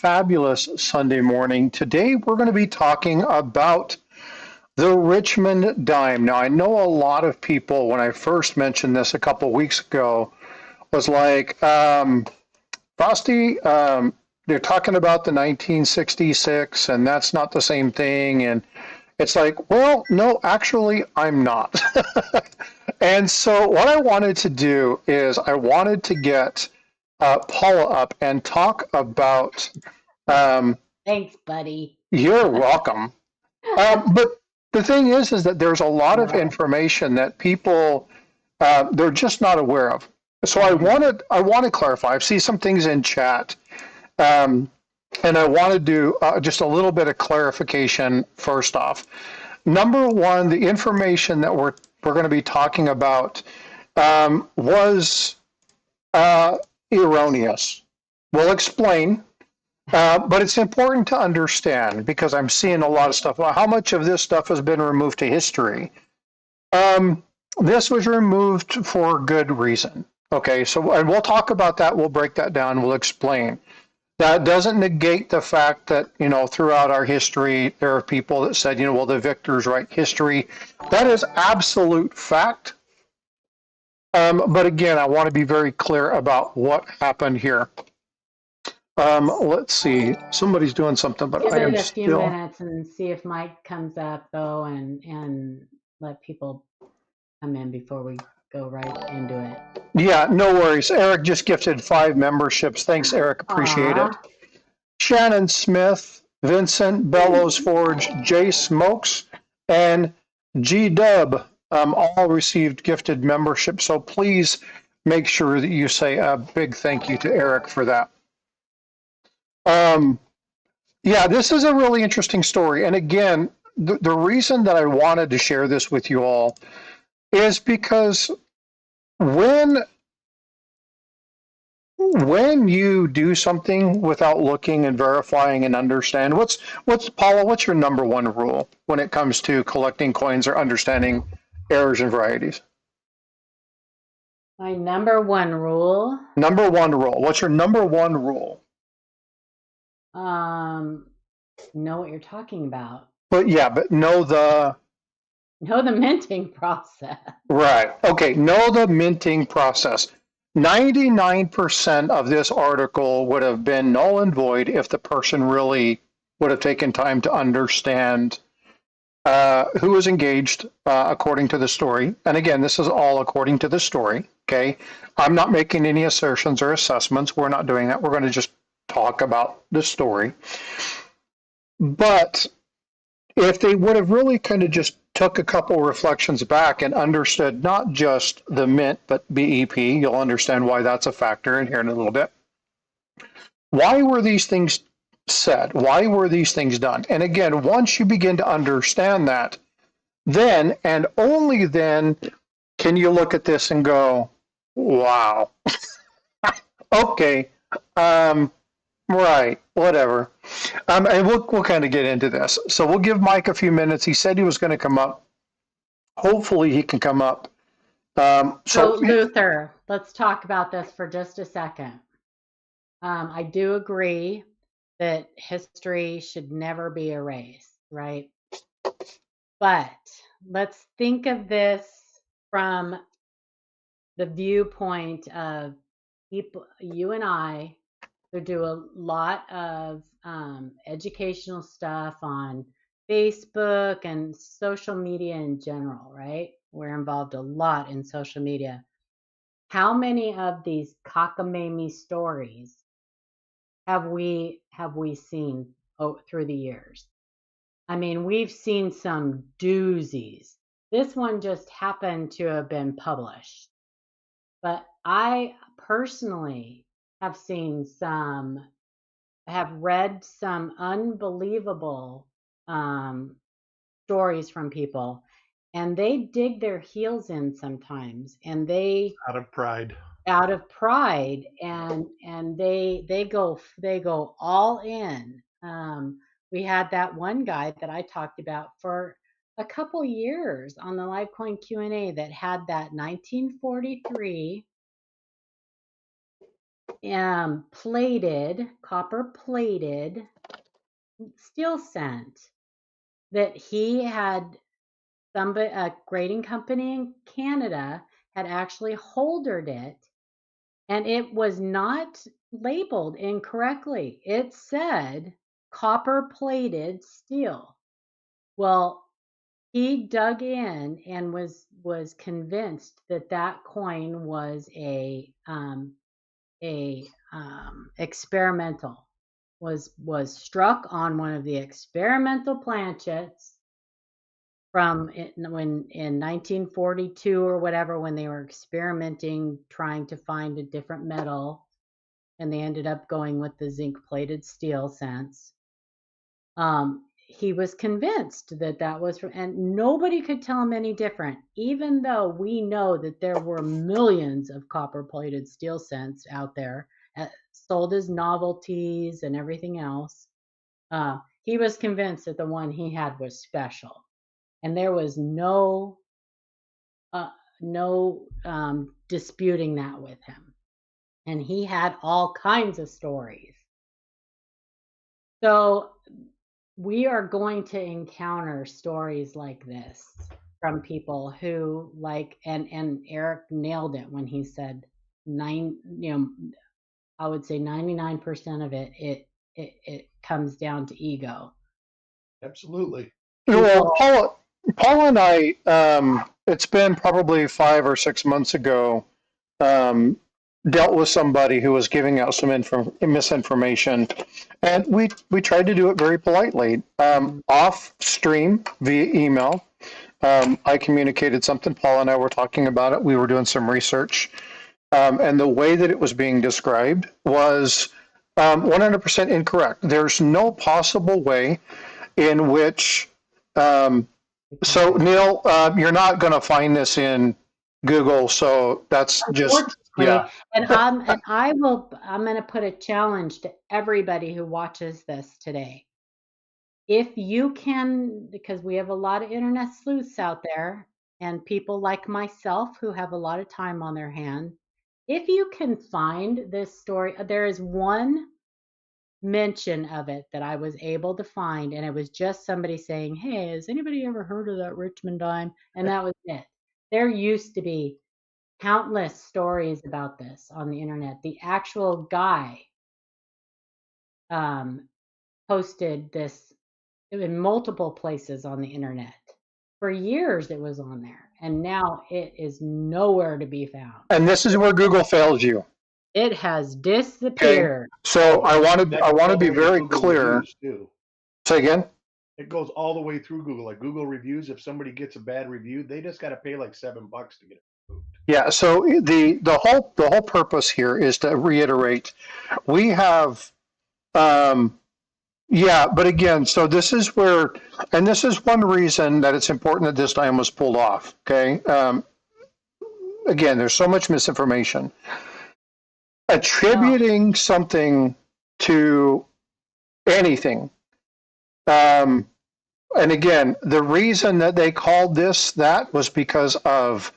fabulous Sunday morning. Today we're going to be talking about the Richmond dime. Now, I know a lot of people, when I first mentioned this a couple weeks ago, was like, Frosty, they're talking about the 1966, and that's not the same thing. And it's like, well, no, actually, I'm not. And so, what I wanted to do is I wanted to get Paula up and talk about. Um, Thanks, buddy. you're welcome. But the thing is that there's a lot of information that people they're just not aware of. So I want to clarify. I see some things in chat, um, and I want to do just a little bit of clarification first off. Number one, the information that we're going to be talking about was erroneous. We'll explain. But it's important to understand because I'm seeing a lot of stuff. Well, how much of this stuff has been removed to history? This was removed for good reason. Okay, so and we'll talk about that. We'll break that down. We'll explain. That doesn't negate the fact that, throughout our history, there are people that said, well, the victors write history. That is absolute fact. But again, I want to be very clear about what happened here. Let's see. Somebody's doing something, but Give I am it a few still. minutes and see if Mike comes up though, and let people come in before we go right into it. Yeah, no worries. Eric just gifted 5 memberships. Thanks, Eric. Appreciate it. Shannon Smith, Vincent, Bellows Forge, Jay Smokes, and G Dub all received gifted memberships. So please make sure that you say a big thank you to Eric for that. Yeah, this is a really interesting story. And again, the reason that I wanted to share this with you all is because when you do something without looking and verifying and understand, what's Paula, what's your number one rule when it comes to collecting coins or understanding errors and varieties? My number one rule. Number one rule. What's your number one rule? Know what you're talking about. But know the minting process. Right. Okay, know the minting process. 99% of this article would have been null and void if the person really would have taken time to understand who was engaged according to the story. And again, this is all according to the story. Okay. I'm not making any assertions or assessments. We're not doing that. We're going to just talk about the story. But if they would have really kind of just took a couple reflections back and understood not just the mint, but BEP, you'll understand why that's a factor in here in a little bit. Why were these things said? Why were these things done? And again, once you begin to understand that, then and only then can you look at this and go, wow, okay, right, whatever. And we'll kind of get into this. So we'll give Mike a few minutes. He said he was going to come up. Hopefully he can come up. So Luther, let's talk about this for just a second. I do agree that history should never be erased, right? But let's think of this from the viewpoint of people, you and I, who do a lot of educational stuff on Facebook and social media in general, right? We're involved a lot in social media. How many of these cockamamie stories have we seen through the years? I mean, we've seen some doozies. This one just happened to have been published. But I personally have read some unbelievable stories from people, and they dig their heels in sometimes, and they out of pride, and they go all in. We had that one guy that I talked about for a couple years on the Livecoin Q&A that had that 1943 plated, copper plated steel cent that he had a grading company in Canada had actually holdered it, and it was not labeled incorrectly. It said copper plated steel. Well, he dug in and was convinced that that coin was a experimental, was struck on one of the experimental planchets from when in 1942 or whatever, when they were experimenting trying to find a different metal, and they ended up going with the zinc plated steel cents. He was convinced that that was from, and nobody could tell him any different, even though we know that there were millions of copper plated steel cents out there sold as novelties and everything else. He was convinced that the one he had was special, and there was no disputing that with him. And he had all kinds of stories. So we are going to encounter stories like this from people who and Eric nailed it when he said I would say 99% of it comes down to ego. Absolutely. Well, Paul and I, it's been probably 5 or 6 months ago, dealt with somebody who was giving out some misinformation, and we tried to do it very politely, off stream via email. I communicated something. Paul and I were talking about it. We were doing some research, and the way that it was being described was 100% incorrect. There's no possible way in which so Neil, you're not going to find this in Google, so that's just yeah. And I'm going to put a challenge to everybody who watches this today. If you can, because we have a lot of internet sleuths out there and people like myself who have a lot of time on their hand, if you can find this story, there is one mention of it that I was able to find, and it was just somebody saying, "Hey, has anybody ever heard of that Richmond dime?" And that was it. There used to be countless stories about this on the internet. The actual guy posted this in multiple places on the internet. For years it was on there, and now it is nowhere to be found. And this is where Google fails you. It has disappeared. Okay. So I want to be very Google clear. Reviews too. Say again. It goes all the way through Google, like Google reviews. If somebody gets a bad review, they just got to pay like $7 to get it removed. Yeah. So the whole purpose here is to reiterate, we have yeah, but again, so this is where, and this is one reason that it's important that this dime was pulled off. Okay. Again, there's so much misinformation. Attributing something to anything. And again, the reason that they called this that was because of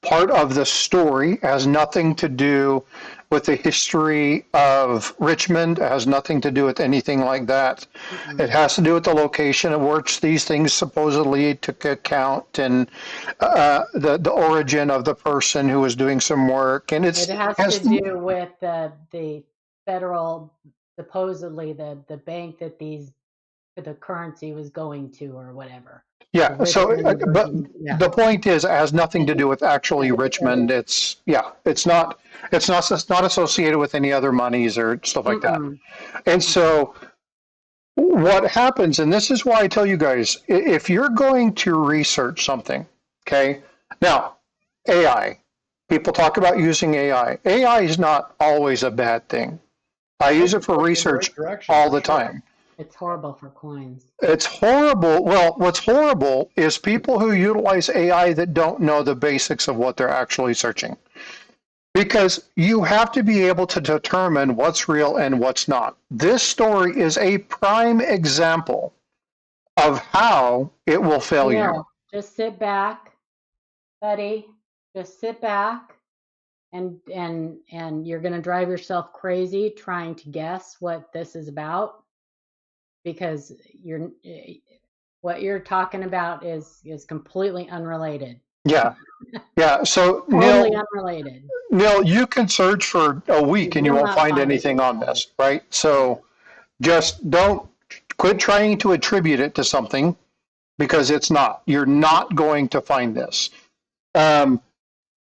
part of the story has nothing to do with the history of Richmond. It has nothing to do with anything like that. Mm-hmm. It has to do with the location of which these things supposedly took account, and the origin of the person who was doing some work. And it has to do with the federal, supposedly the bank that the currency was going to, or whatever. Yeah. So, but the point is, it has nothing to do with actually Richmond. It's not associated with any other monies or stuff like that. And so what happens, and this is why I tell you guys, if you're going to research something, okay, now AI, people talk about using AI. AI is not always a bad thing. I use it for research all the time. It's horrible for coins. It's horrible. Well, what's horrible is people who utilize AI that don't know the basics of what they're actually searching. Because you have to be able to determine what's real and what's not. This story is a prime example of how it will fail you. Just sit back, buddy. Just sit back and you're going to drive yourself crazy trying to guess what this is about, because what you're talking about is completely unrelated. Yeah. Yeah. So Totally unrelated. Neil, you can search for a week and you will won't not find find anything it. on this, right? So just don't quit trying to attribute it to something, because it's not. You're not going to find this. Um,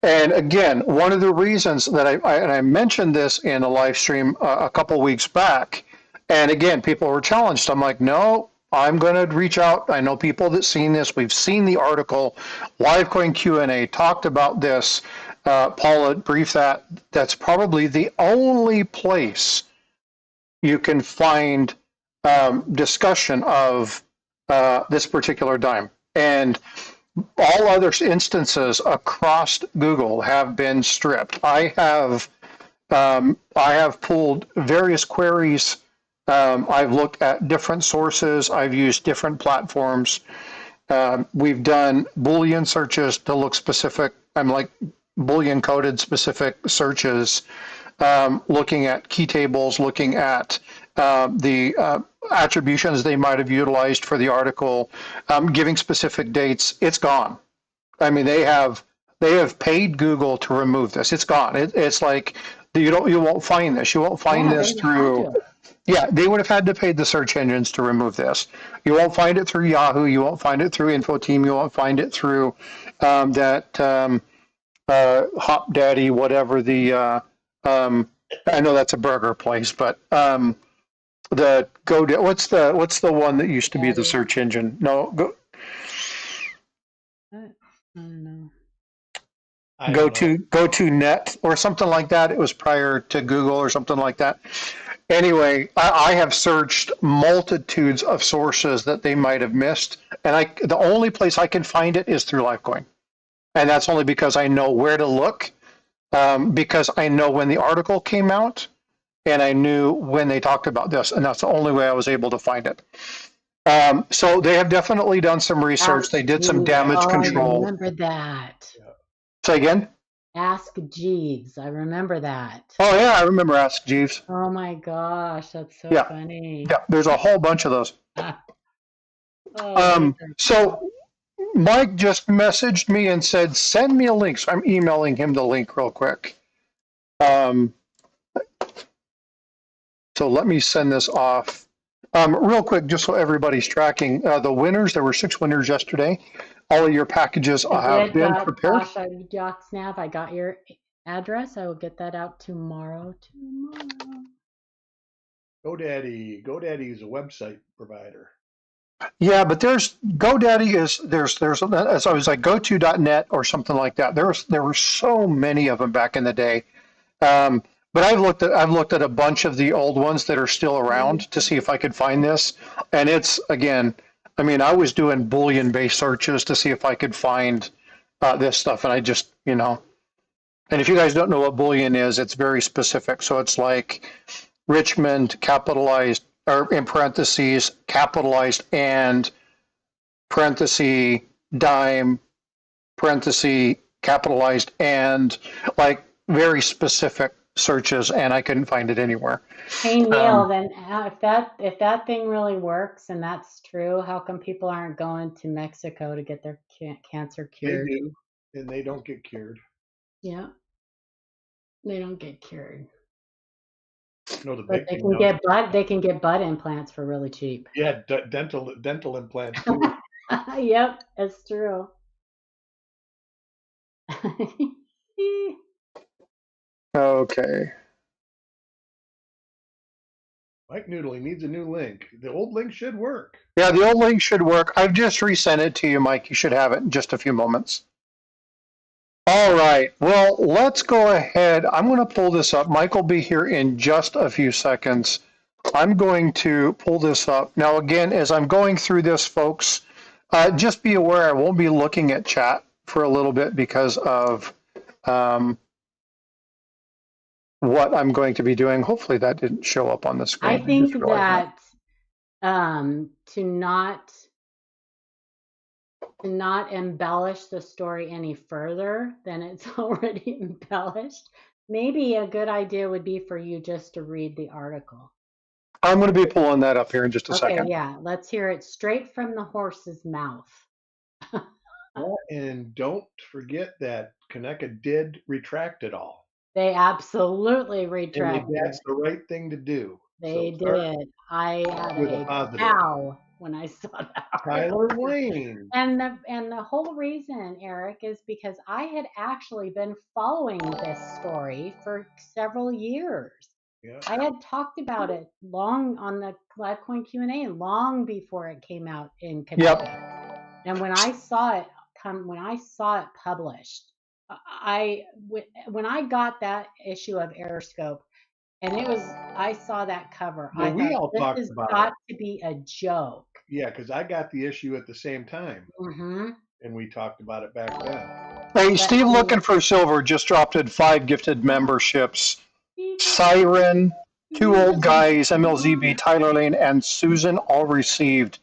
and again, one of the reasons that I mentioned this in a live stream a couple weeks back, and again, people were challenged. I'm like, no, I'm going to reach out. I know people that seen this. We've seen the article. Livecoin Q&A talked about this. Paula briefed that. That's probably the only place you can find discussion of this particular dime. And all other instances across Google have been stripped. I have pulled various queries. I've looked at different sources. I've used different platforms. We've done Boolean searches to look specific. I'm like Boolean coded specific searches, looking at key tables, looking at the attributions they might have utilized for the article, giving specific dates. It's gone. I mean, they have paid Google to remove this. It's gone. It's like you won't find this. You won't find this through. Yeah, they would have had to pay the search engines to remove this. You won't find it through Yahoo. You won't find it through InfoTeam. You won't find it through Hop Daddy, whatever the. I know that's a burger place, but the what's the one that used to be the search engine? No, I don't know. Go to net or something like that. It was prior to Google or something like that. Anyway, I have searched multitudes of sources that they might have missed, and the only place I can find it is through Livecoin, and that's only because I know where to look, because I know when the article came out, and I knew when they talked about this, and that's the only way I was able to find it. So they have definitely done some research. They did some damage control. I remember that. Say again? Ask Jeeves. I remember that. Oh yeah, I remember Ask Jeeves. Oh my gosh, that's so funny. Yeah, there's a whole bunch of those. So Mike just messaged me and said, send me a link. So I'm emailing him the link real quick. So let me send this off. Real quick, just so everybody's tracking, the winners, there were 6 winners yesterday. All of your packages have been prepared. Snav, I got your address. I will get that out tomorrow. GoDaddy is a website provider. Yeah, but there's GoDaddy there's as I was like goto.net or something like that. There were so many of them back in the day. But I've looked at a bunch of the old ones that are still around to see if I could find this. And it's, again, I mean, I was doing Boolean based searches to see if I could find this stuff, and I just, and if you guys don't know what Boolean is, it's very specific. So it's like Richmond capitalized, or in parentheses, capitalized and parenthesis dime, parenthesis capitalized and, like, very specific searches, and I couldn't find it anywhere. Hey Neil, then if that thing really works and that's true, how come people aren't going to Mexico to get their cancer cured? They do, and they don't get cured. Yeah, they don't get cured. No, but they can get butt implants for really cheap. Yeah, dental implants too. Yep, that's true. Okay. Mike Noodle, he needs a new link. The old link should work. Yeah, the old link should work. I've just resent it to you, Mike. You should have it in just a few moments. All right. Well, let's go ahead. I'm going to pull this up. Mike will be here in just a few seconds. I'm going to pull this up. Now, again, as I'm going through this, folks, just be aware I won't be looking at chat for a little bit because of what I'm going to be doing. Hopefully that didn't show up on the screen. I think that to not to not embellish the story any further than it's already embellished, maybe a good idea would be for you just to read the article. I'm going to be pulling that up here in just a Okay, second. yeah, let's hear it straight from the horse's mouth. And don't forget that Conecuh did retract it all. They absolutely And retracted that's it. the right thing to do. They So start did. I had with a a positive. cow when I saw that Tyler article. Wayne. And the whole reason, Eric, is because I had actually been following this story for several years. Yeah. I had talked about it long on the LiveCoin Q&A long before it came out in Connecticut. Yep. And when I saw it published, when I got that issue of Airoscope, and I saw that cover, Well, I we thought, all this talked has about got it. to be a joke. Yeah, because I got the issue at the same time, Mm-hmm. and we talked about it back then. Hey, Steve looking for silver just dropped in 5 gifted memberships. Siren, Two Old Guys, MLZB, Tyler Lane, and Susan all received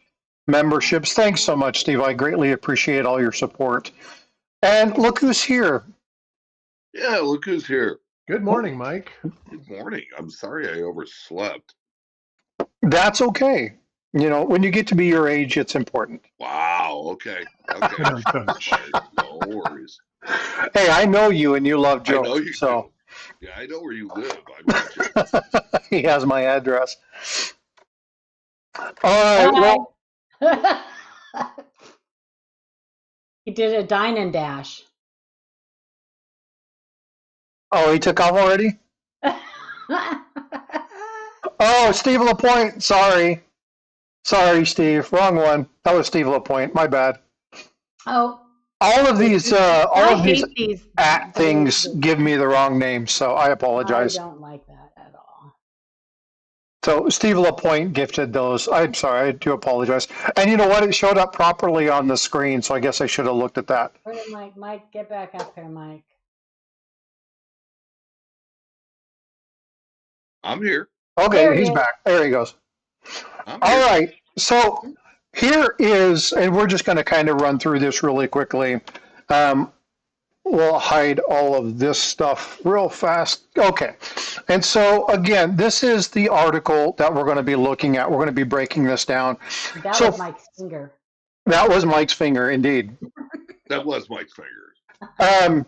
memberships. Thanks so much, Steve. I greatly appreciate all your support. And look who's here. Yeah, look who's here. Good morning, Mike. Good morning. I'm sorry I overslept. That's okay. You know, when you get to be your age, it's important. Wow. Okay. No worries. Hey, I know you and you love jokes. I know you so. do. Yeah, I know where you live. I mentioned. He has my address. All right. Well, he did a dine and dash. Oh, he took off already? Oh, Steve LaPointe. Sorry, Steve. Wrong one. That was Steve LaPointe. My bad. Oh. All of these at things give me the wrong name, so I apologize. I don't like that at all. So Steve LaPointe gifted those. I'm sorry, I do apologize. And you know what? It showed up properly on the screen, so I guess I should have looked at that. Mike, get back up here, Mike. I'm here. Okay, he's back. There he goes. All right. So here is, and we're just going to kind of run through this really quickly. We'll hide all of this stuff real fast. Okay. And so again, this is the article that we're going to be looking at. We're going to be breaking this down. That was Mike's finger. That was Mike's finger, indeed. That was Mike's finger.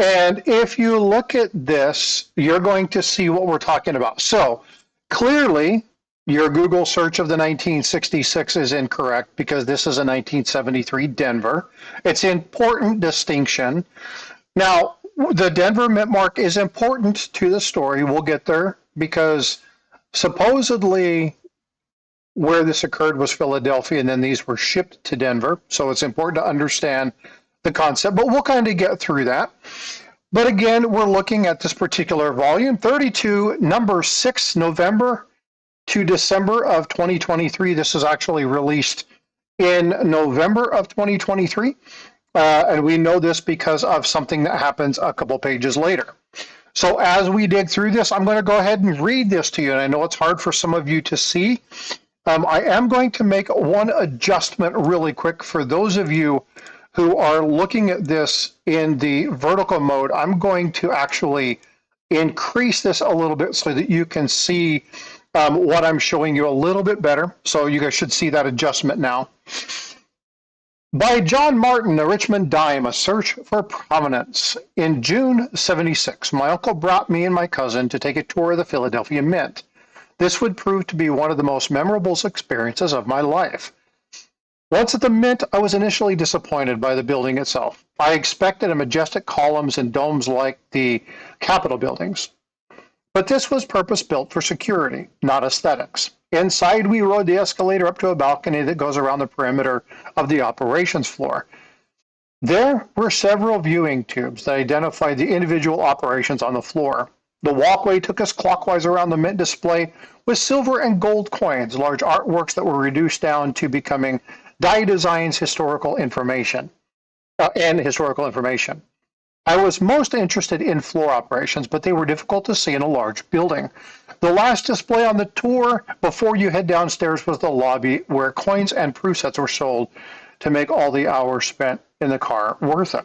And if you look at this, you're going to see what we're talking about. So clearly, your Google search of the 1966 is incorrect because this is a 1973 Denver. It's an important distinction. Now, the Denver mint mark is important to the story. We'll get there because supposedly where this occurred was Philadelphia, and then these were shipped to Denver. So it's important to understand the concept, but we'll kind of get through that. But again, we're looking at this particular volume, 32, number 6, November to December of 2023. This is actually released in November of 2023. And we know this because of something that happens a couple pages later. So as we dig through this, I'm going to go ahead and read this to you. And I know it's hard for some of you to see. I am going to make one adjustment really quick for those of you who are looking at this in the vertical mode. I'm going to actually increase this a little bit so that you can see what I'm showing you a little bit better. So you guys should see that adjustment now. By John Martin, The Richmond Dime, A Search for Provenance. In June '76, my uncle brought me and my cousin to take a tour of the Philadelphia Mint. This would prove to be one of the most memorable experiences of my life. Once at the Mint, I was initially disappointed by the building itself. I expected a majestic columns and domes like the Capitol buildings. But this was purpose-built for security, not aesthetics. Inside, we rode the escalator up to a balcony that goes around the perimeter of the operations floor. There were several viewing tubes that identified the individual operations on the floor. The walkway took us clockwise around the Mint display with silver and gold coins, large artworks that were reduced down to becoming die designs, historical information. I was most interested in floor operations, but they were difficult to see in a large building. The last display on the tour before you head downstairs was the lobby where coins and proof sets were sold to make all the hours spent in the car worth it.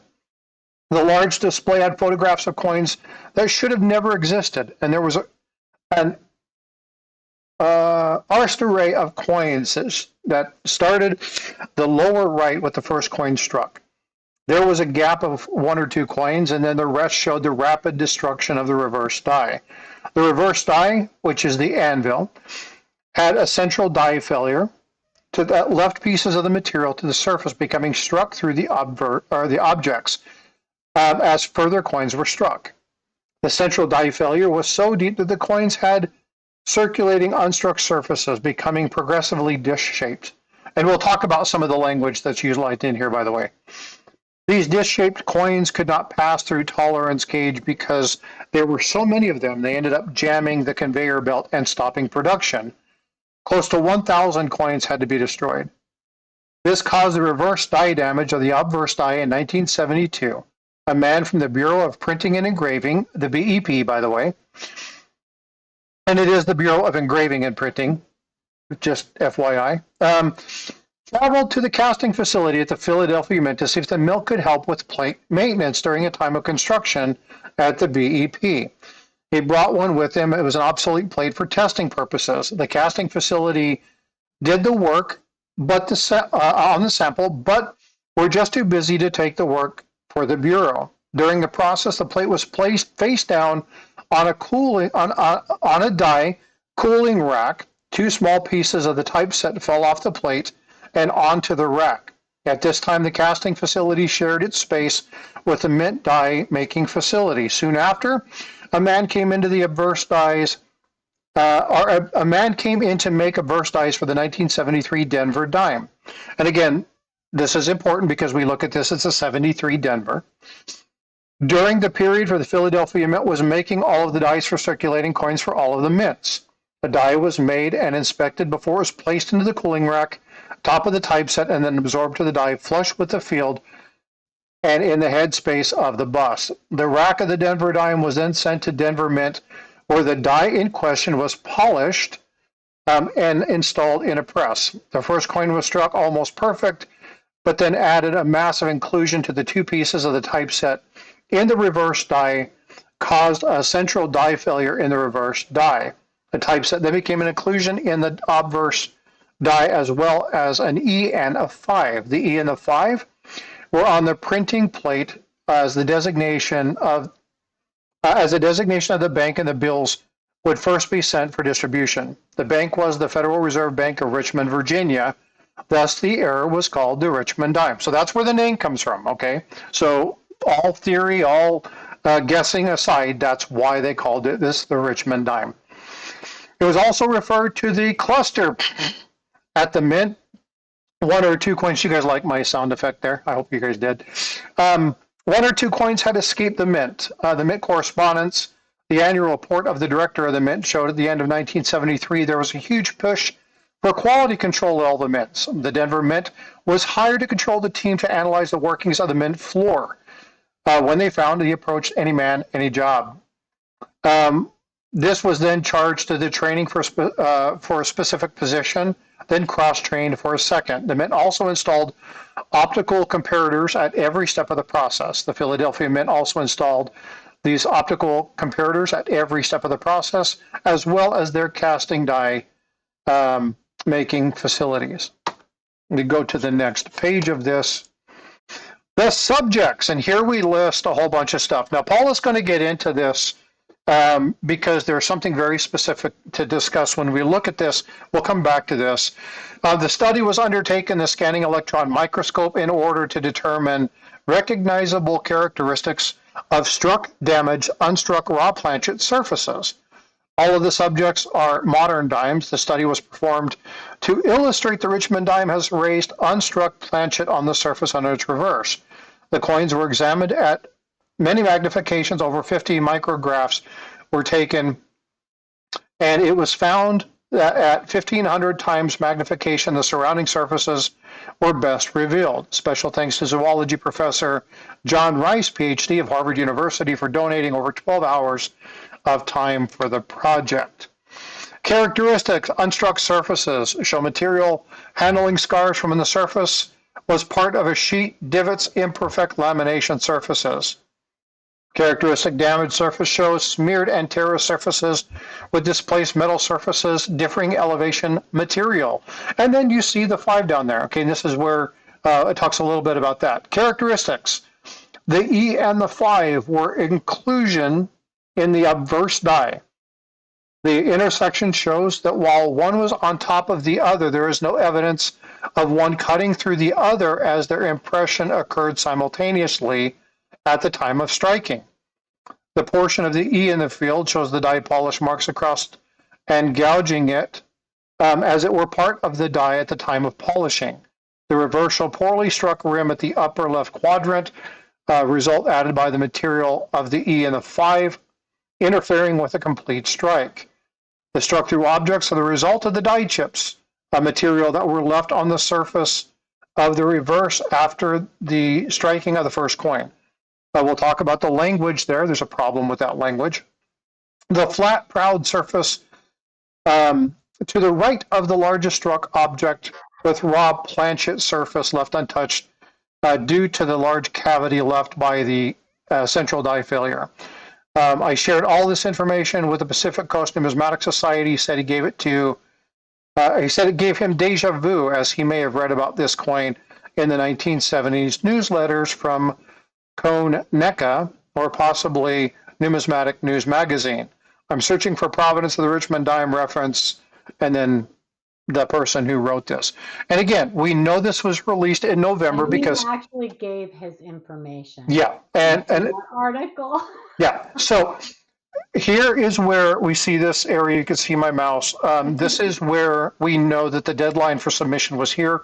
The large display had photographs of coins that should have never existed, and there was an arched array of coins that started the lower right with the first coin struck. There was a gap of 1 or 2 coins, and then the rest showed the rapid destruction of the reverse die. The reverse die, which is the anvil, had a central die failure that left pieces of the material to the surface, becoming struck through the objects as further coins were struck. The central die failure was so deep that the coins had circulating unstruck surfaces, becoming progressively dish-shaped. And we'll talk about some of the language that's utilized in here, by the way. These dish-shaped coins could not pass through tolerance gauge because there were so many of them, they ended up jamming the conveyor belt and stopping production. Close to 1,000 coins had to be destroyed. This caused the reverse die damage of the obverse die in 1972. A man from the Bureau of Printing and Engraving, the BEP, by the way, and it is the Bureau of Engraving and Printing, just FYI, traveled to the casting facility at the Philadelphia Mint to see if the mill could help with plate maintenance during a time of construction at the BEP. He brought one with him. It was an obsolete plate for testing purposes. The casting facility did the work but on the sample, but were just too busy to take the work for the Bureau. During the process, the plate was placed face down on a die cooling rack. 2 small pieces of the typeset fell off the plate and onto the rack. At this time, the casting facility shared its space with the mint die making facility. Soon after, a man came into the obverse dies, a man came in to make obverse dies for the 1973 Denver dime. And again, this is important because we look at this as a 73 Denver. During the period for the Philadelphia Mint was making all of the dies for circulating coins for all of the mints. The die was made and inspected before it was placed into the cooling rack, top of the typeset, and then absorbed to the die flush with the field and in the headspace of the bus. The rack of the Denver dime was then sent to Denver Mint, where the die in question was polished and installed in a press. The first coin was struck almost perfect, but then added a massive inclusion to the 2 pieces of the typeset in the reverse die, caused a central die failure in the reverse die. The typeset then became an inclusion in the obverse die as well as an E and a 5. The E and the 5 were on the printing plate as the designation of the bank, and the bills would first be sent for distribution. The bank was the Federal Reserve Bank of Richmond, Virginia. Thus, the error was called the Richmond dime. So that's where the name comes from, okay? So all theory, all guessing aside, that's why they called it the Richmond dime. It was also referred to the cluster at the mint. 1 or 2 coins. You guys like my sound effect there? I hope you guys did. 1 or 2 coins had escaped the mint. The mint correspondence, the annual report of the director of the mint showed at the end of 1973 there was a huge push for quality control at all the mints. The Denver Mint was hired to control the team to analyze the workings of the mint floor. When they found the approach, any man, any job. This was then charged to the training for a specific position, then cross-trained for a second. The Mint also installed optical comparators at every step of the process. The Philadelphia Mint also installed these optical comparators at every step of the process, as well as their casting die making facilities. We go to the next page of this. The subjects, and here we list a whole bunch of stuff. Now, Paul is going to get into this because there's something very specific to discuss when we look at this. We'll come back to this. The study was undertaken in the scanning electron microscope in order to determine recognizable characteristics of struck, damaged, unstruck raw planchet surfaces. All of the subjects are modern dimes. The study was performed to illustrate the Richmond dime has raised unstruck planchet on the surface under its reverse. The coins were examined at many magnifications, over 50 micrographs were taken, and it was found that at 1,500 times magnification, the surrounding surfaces were best revealed. Special thanks to zoology professor John Rice, PhD of Harvard University, for donating over 12 hours of time for the project. Characteristics: unstruck surfaces show material handling scars from the surface was part of a sheet, divots, imperfect lamination surfaces. Characteristic damaged surface shows smeared and terraced surfaces with displaced metal surfaces, differing elevation material. And then you see the 5 down there. Okay, and this is where it talks a little bit about that. Characteristics. The E and the 5 were inclusion in the obverse die. The intersection shows that while one was on top of the other, there is no evidence of one cutting through the other as their impression occurred simultaneously at the time of striking. The portion of the E in the field shows the die polish marks across and gouging it as it were part of the die at the time of polishing. The reversal poorly struck rim at the upper left quadrant, result added by the material of the E in the 5, interfering with a complete strike. The struck through objects are the result of the die chips, a material that were left on the surface of the reverse after the striking of the first coin. We'll talk about the language there. There's a problem with that language. The flat, proud surface to the right of the largest struck object with raw planchet surface left untouched due to the large cavity left by the central die failure. I shared all this information with the Pacific Coast Numismatic Society. He said he gave it to, he said it gave him deja vu, as he may have read about this coin in the 1970s newsletters from Cone NECA, or possibly Numismatic News Magazine. I'm searching for provenance of the Richmond dime reference, and then the person who wrote this. And again, we know this was released in November and because he actually gave his information. Yeah, and article. Yeah, so here is where we see this area. You can see my mouse. This is where we know that the deadline for submission was here.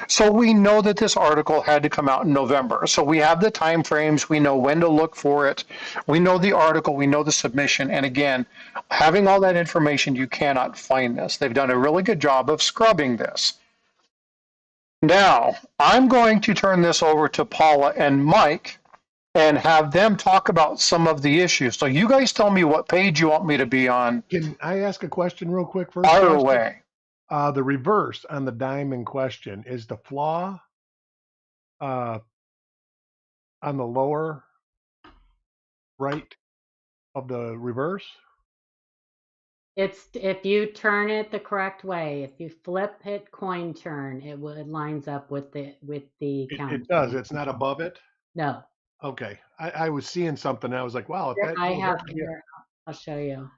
So we know that this article had to come out in November. So we have the time frames. We know when to look for it. We know the article. We know the submission. And again, having all that information, you cannot find this. They've done a really good job of scrubbing this. Now, I'm going to turn this over to Paula and Mike and have them talk about some of the issues. So you guys tell me what page you want me to be on. Can I ask a question real quick first? Fire away. The reverse on the dime in question, is the flaw on the lower right of the reverse? It's if you turn it the correct way, if you flip it coin turn, it lines up with the counter. It does. It's not above it? No. Okay. I was seeing something. I was like, wow. I have here. I'll show you.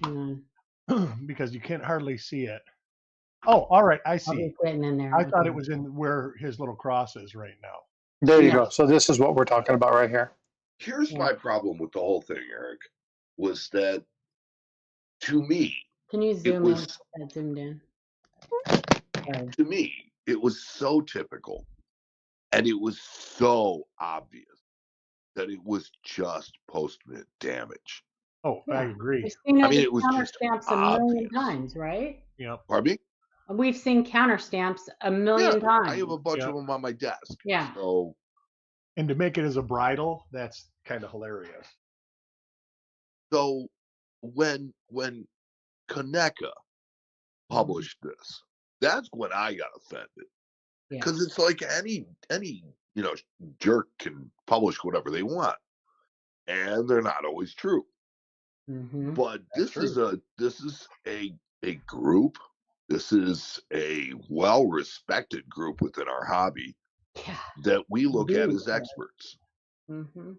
Hang on. Because you can't hardly see it. Oh, all right. I see. Written in there. I thought it was in where his little cross is right now. There you go. So this is what we're talking about right here. Here's my problem with the whole thing, Eric, was that to me, can you zoom in? That zoomed in. To me, it was so typical and it was so obvious that it was just post-mint damage. Oh, yeah. I agree. I mean, it was counter stamps a million times, right? Yeah. Pardon me? We've seen counter stamps a million times. I have a bunch of them on my desk. Yeah. So, and to make it as a bridle, that's kind of hilarious. So when Kaneka published this, that's when I got offended. Because it's like any jerk can publish whatever they want, and they're not always true. Mm-hmm. But this is a group. This is a well-respected group within our hobby that we look at as experts. Mm-hmm.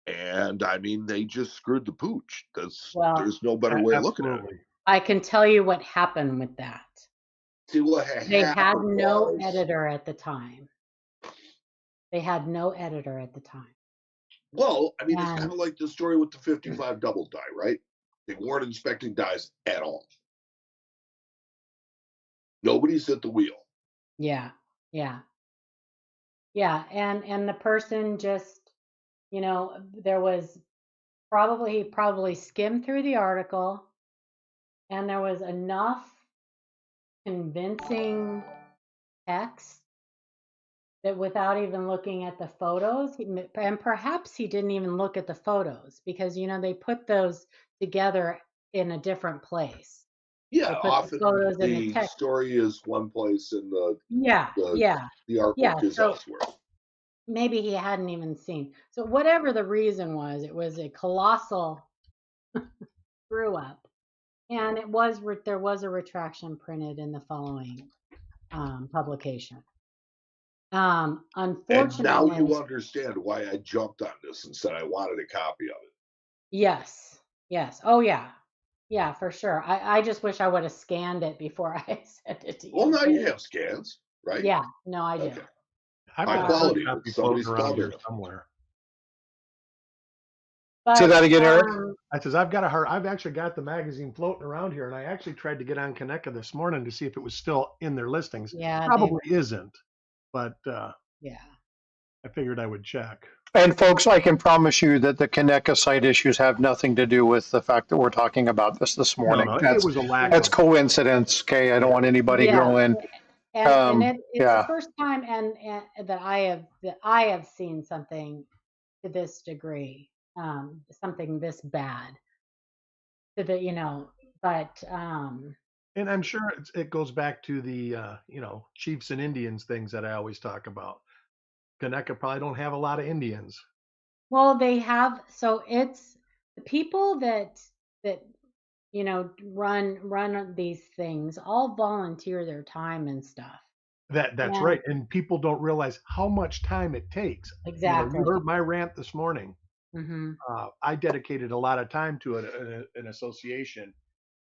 And I mean, they just screwed the pooch. There's no better way of looking at it. I can tell you what happened with that. See, what they had no editor at the time. They had no editor at the time. Well, I mean, it's kind of like the story with the 55 double die, right? They weren't inspecting dies at all. Nobody's at the wheel. Yeah. And the person just, there was he probably skimmed through the article, and there was enough convincing text that without even looking at the photos, and perhaps he didn't even look at the photos because, they put those together in a different place. Yeah, They put the often photos in the the text. story is one place and Yeah, the yeah, the yeah. artwork is So elsewhere. maybe he hadn't even seen. So whatever the reason was, it was a colossal screw up, and there was a retraction printed in the following publication. And now Unfortunately, you understand why I jumped on this and said I wanted a copy of it. yes, yes, oh yeah, yeah, for sure. I just wish I would have scanned it before I sent it to Well, you. now you have scans, right? Yeah, no, I do. Okay. I've High got a hard quality, but copy somebody's floating around dumb here enough. somewhere. Say But that again, Eric. I says I've actually got the magazine floating around here, and I actually tried to get on Connecticut this morning to see if it was still in their listings. yeah, Probably isn't, but yeah. I figured I would check. And folks, I can promise you that the Connecticut site issues have nothing to do with the fact that we're talking about this No, morning. no, it That's was a lack that's of. coincidence. Okay, I don't want anybody Yes, going. and it's the Yeah. first time and that I have seen something to this degree, something this bad. To the but And I'm sure it goes back to the chiefs and Indians things that I always talk about. Connecticut probably don't have a lot of Indians. well they have, so it's the people that run these things all volunteer their time and stuff. That's And right. And people don't realize how much time it takes. exactly. You heard my rant this morning. Hmm. I dedicated a lot of time to an association,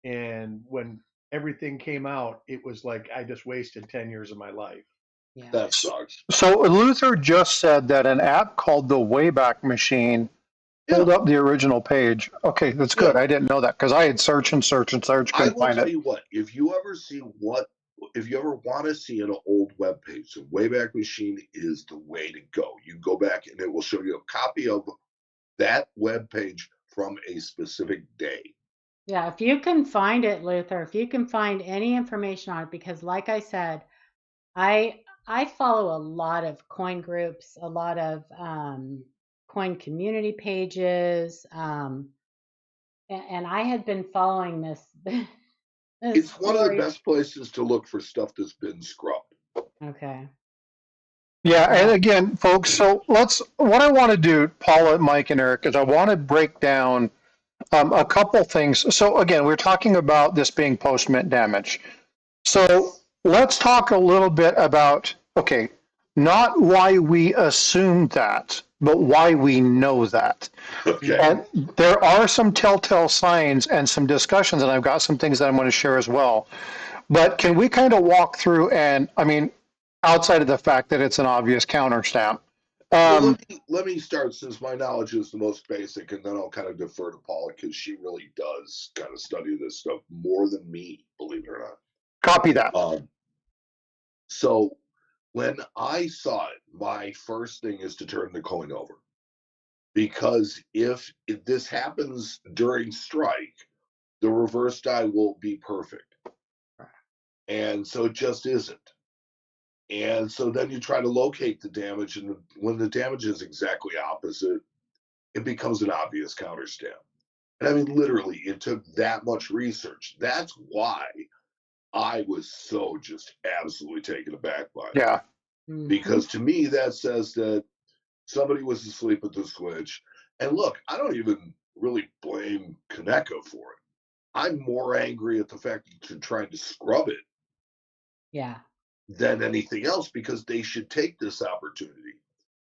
and when everything came out, it was like I just wasted 10 years of my life. Yeah. That sucks. So Luther just said that an app called the Wayback Machine pulled Yeah. up the original page. Okay, that's Yeah. good. I didn't know that because I had searched and searched and searched, I couldn't will find tell it. you what, if you ever want to see an old web page, the Wayback Machine is the way to go. You go back and it will show you a copy of that web page from a specific day. Yeah, if you can find it, Luther, if you can find any information on it, because like I said, I follow a lot of coin groups, a lot of coin community pages, and I had been following this this It's one of the story. best places to look for stuff that's been scrubbed. Okay. Yeah, and again, folks, so what I want to do, Paula, Mike, and Eric, is I want to break down a couple things. So again, we're talking about this being post-mint damage. So let's talk a little bit about, okay, not why we assume that, but why we know that. Okay. And there are some telltale signs and some discussions, and I've got some things that I'm going to share as well. But can we kind of walk through and, I mean, outside of the fact that it's an obvious counter stamp. Well, let me start, since my knowledge is the most basic, and then I'll kind of defer to Paula because she really does kind of study this stuff more than me, believe it or not. Copy that. So when I saw it, my first thing is to turn the coin over, because if this happens during strike, the reverse die will be perfect, and so it just isn't. And so then you try to locate the damage, and when the damage is exactly opposite, it becomes an obvious counter stamp. And I mean, literally, it took that much research. That's why I was so just absolutely taken aback by it. Yeah. Because to me, that says that somebody was asleep at the switch. And look, I don't even really blame Kaneko for it. I'm more angry at the fact that they're trying to scrub it. Yeah. Than anything else, because they should take this opportunity,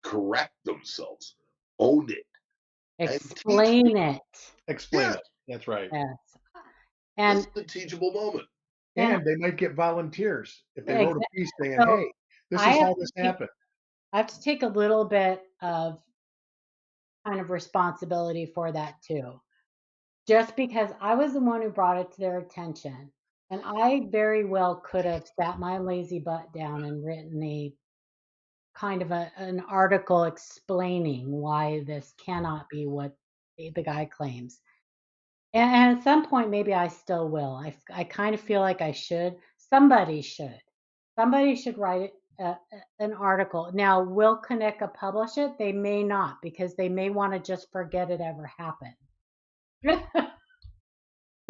correct themselves, own it, Explain it. Explain it. That's right. Yes. And this is a teachable moment. And they might get volunteers if they wrote a piece saying, so hey, this is how this happened. I have to take a little bit of kind of responsibility for that too. Just because I was the one who brought it to their attention. And I very well could have sat my lazy butt down and written a kind of an article explaining why this cannot be what the guy claims. And at some point, maybe I still will. I kind of feel like I should. Somebody should. Somebody should write an article. Now, will Kaneka publish it? They may not, because they may want to just forget it ever happened.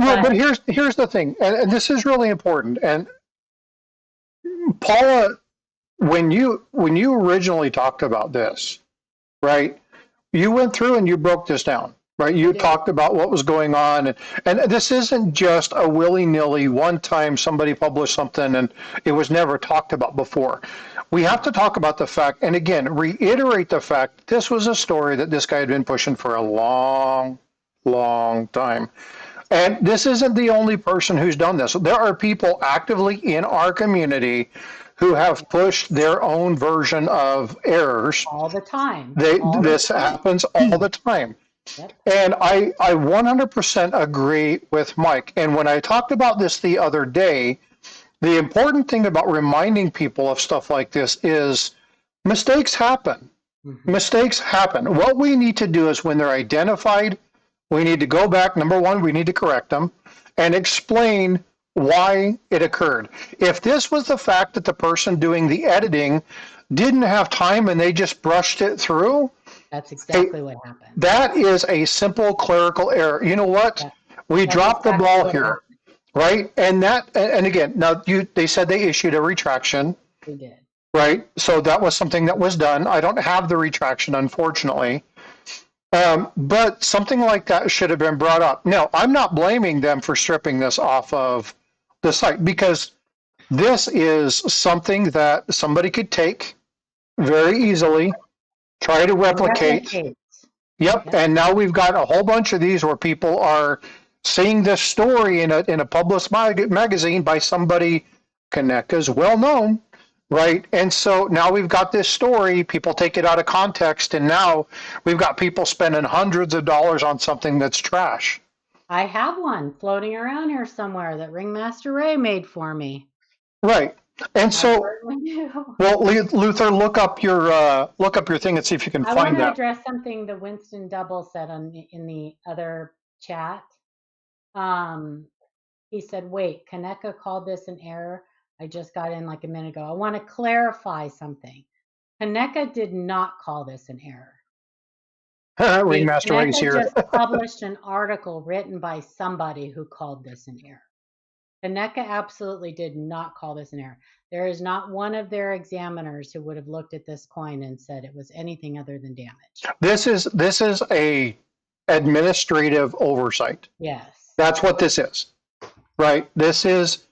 Well, but here's the thing, and this is really important. And Paula, when you originally talked about this, right? You went through and you broke this down, right? You talked about what was going on, and this isn't just a willy-nilly one time somebody published something and it was never talked about before. We have to talk about the fact, and again, reiterate the fact this was a story that this guy had been pushing for a long, long time. And this isn't the only person who's done this. There are people actively in our community who have pushed their own version of errors. All the time. This happens all the time. Yep. And I 100% agree with Mike. And when I talked about this the other day, the important thing about reminding people of stuff like this is mistakes happen. Mm-hmm. Mistakes happen. What we need to do is when they're identified, we need to go back. Number one, we need to correct them and explain why it occurred. If this was the fact that the person doing the editing didn't have time and they just brushed it through, that's exactly what happened. That is a simple clerical error. You know what? We dropped the ball here, right? And again, now they said they issued a retraction. They did. Right? So that was something that was done. I don't have the retraction, unfortunately. But something like that should have been brought up. Now, I'm not blaming them for stripping this off of the site because this is something that somebody could take very easily, try to replicate. Yep. And now we've got a whole bunch of these where people are seeing this story in a published magazine by somebody Conecuh's well known. Right. And so now we've got this story, people take it out of context, and now we've got people spending hundreds of dollars on something that's trash. I have one floating around here somewhere that Ringmaster Ray made for me. Right. And so, well, Luther, look up your thing and see if you can find that. I want to address something that Winston Double said in the other chat. He said, wait, Conecuh called this an error. I just got in like a minute ago. I want to clarify something. Conecuh did not call this an error. Ringmaster Ray's here. Just published an article written by somebody who called this an error. Conecuh absolutely did not call this an error. There is not one of their examiners who would have looked at this coin and said it was anything other than damage. This is a administrative oversight. Yes. That's what this is. Right? This is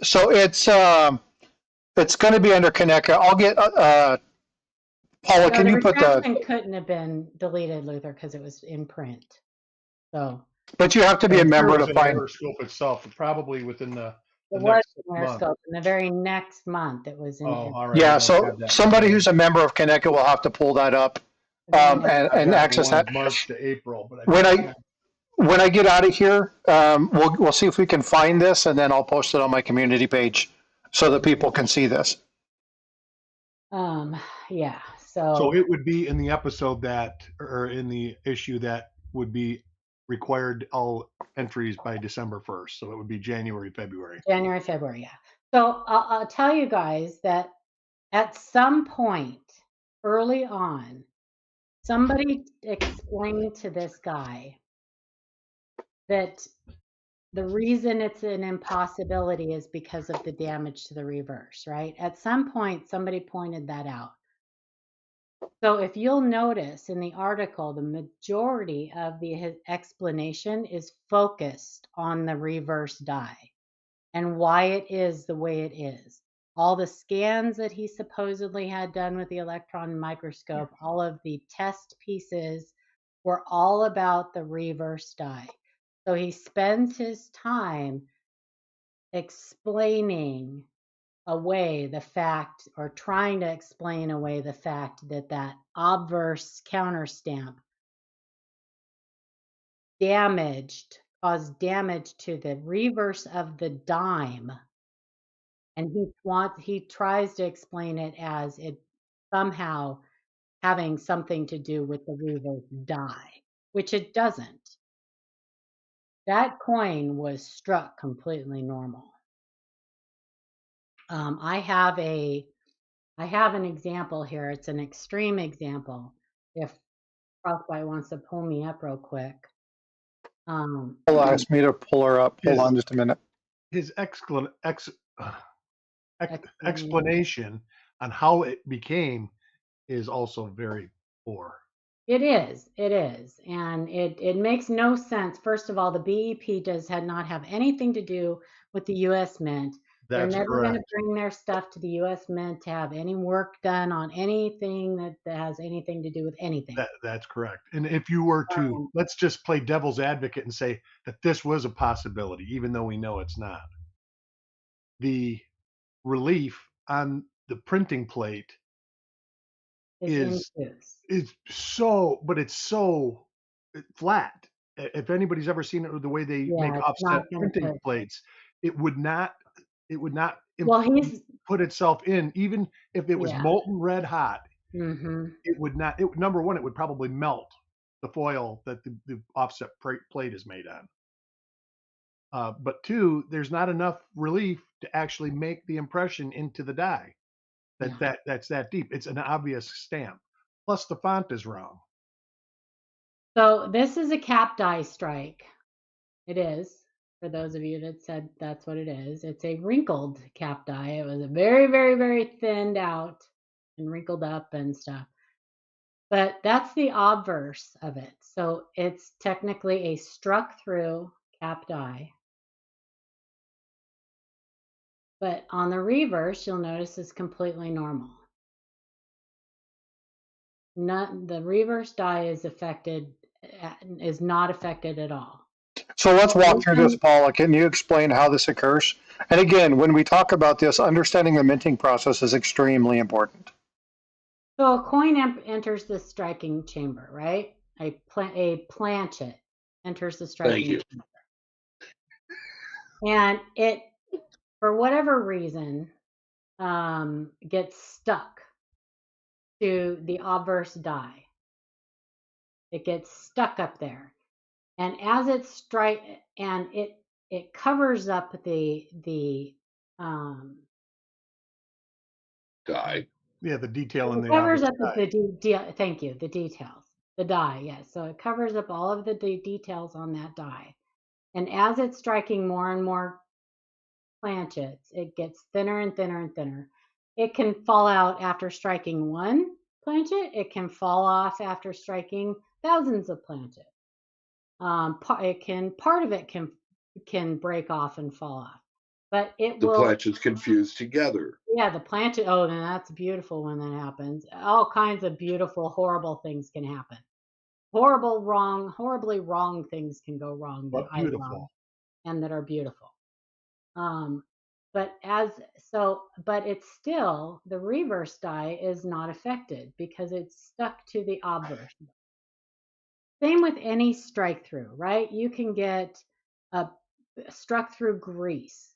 so it's going to be under Conecuh. I'll get Paula. Can you put the? Couldn't have been deleted, Luther, because it was in print. So. But you have to be a member to find. Scope itself, probably within the. It was in scope. In the very next month, it was in. All right. Yeah. So somebody who's a member of Conecuh will have to pull that up and access that. March to April, but when I get out of here, we'll see if we can find this, and then I'll post it on my community page so that people can see this. Yeah. So it would be in the episode or in the issue that would be required all entries by December 1st. So it would be January, February. Yeah. So I'll tell you guys that at some point early on, somebody explained to this guy that the reason it's an impossibility is because of the damage to the reverse, right? At some point, somebody pointed that out. So if you'll notice in the article, the majority of the explanation is focused on the reverse die and why it is the way it is. All the scans that he supposedly had done with the electron microscope, all of the test pieces were all about the reverse die. So he spends his time explaining away the fact, or trying to explain away the fact that obverse counter stamp caused damage to the reverse of the dime. And he tries to explain it as it somehow having something to do with the reverse die, which it doesn't. That coin was struck completely normal. I have an example here. It's an extreme example. If Frostbite wants to pull me up real quick. He'll ask me to pull her up. Hold on just a minute. His explanation on how it became is also very poor. It is, and it makes no sense. First of all, the BEP does not have anything to do with the U.S. Mint. They're That's never going to correct. bring their stuff to the U.S. Mint to have any work done on anything that has anything to do with anything. That's correct. And if you were to, let's just play devil's advocate and say that this was a possibility, even though we know it's not. The relief on the printing plate is so, but it's so flat. If anybody's ever seen it, the way they make offset printing plates, it would not put itself in, even if it was molten red hot. It would not. Number one, it would probably melt the foil that the offset plate is made on. But two, there's not enough relief to actually make the impression into the die. That's that deep. It's an obvious stamp. Plus, the font is wrong. So this is a cap die strike. It is. For those of you that said that's what it is, it's a wrinkled cap die. It was a very, very, very thinned out and wrinkled up and stuff. But that's the obverse of it. So it's technically a struck through cap die. But on the reverse, you'll notice it's completely normal. The reverse die is not affected at all. So let's walk through this, Paula. Can you explain how this occurs? And again, when we talk about this, understanding the minting process is extremely important. So a coin enters the striking chamber, right? A planchet enters the striking chamber. And it, for whatever reason, gets stuck to the obverse die. It gets stuck up there. And as it it covers up the die. Yeah, the detail in the covers up thank you, the details. The die, yes. So it covers up all of the details on that die. And as it's striking more and more planchets, it gets thinner and thinner and thinner. It can fall out after striking one planchet. It can fall off after striking thousands of planchets. Part of it can break off and fall off, but the planchets confused together. Yeah, the planchet. Oh, and that's beautiful when that happens. All kinds of beautiful, horrible things can happen. Horribly wrong things can go wrong. But beautiful. And that are beautiful. But it's still, the reverse die is not affected because it's stuck to the obverse. Same with any strike through, right? You can get struck through grease.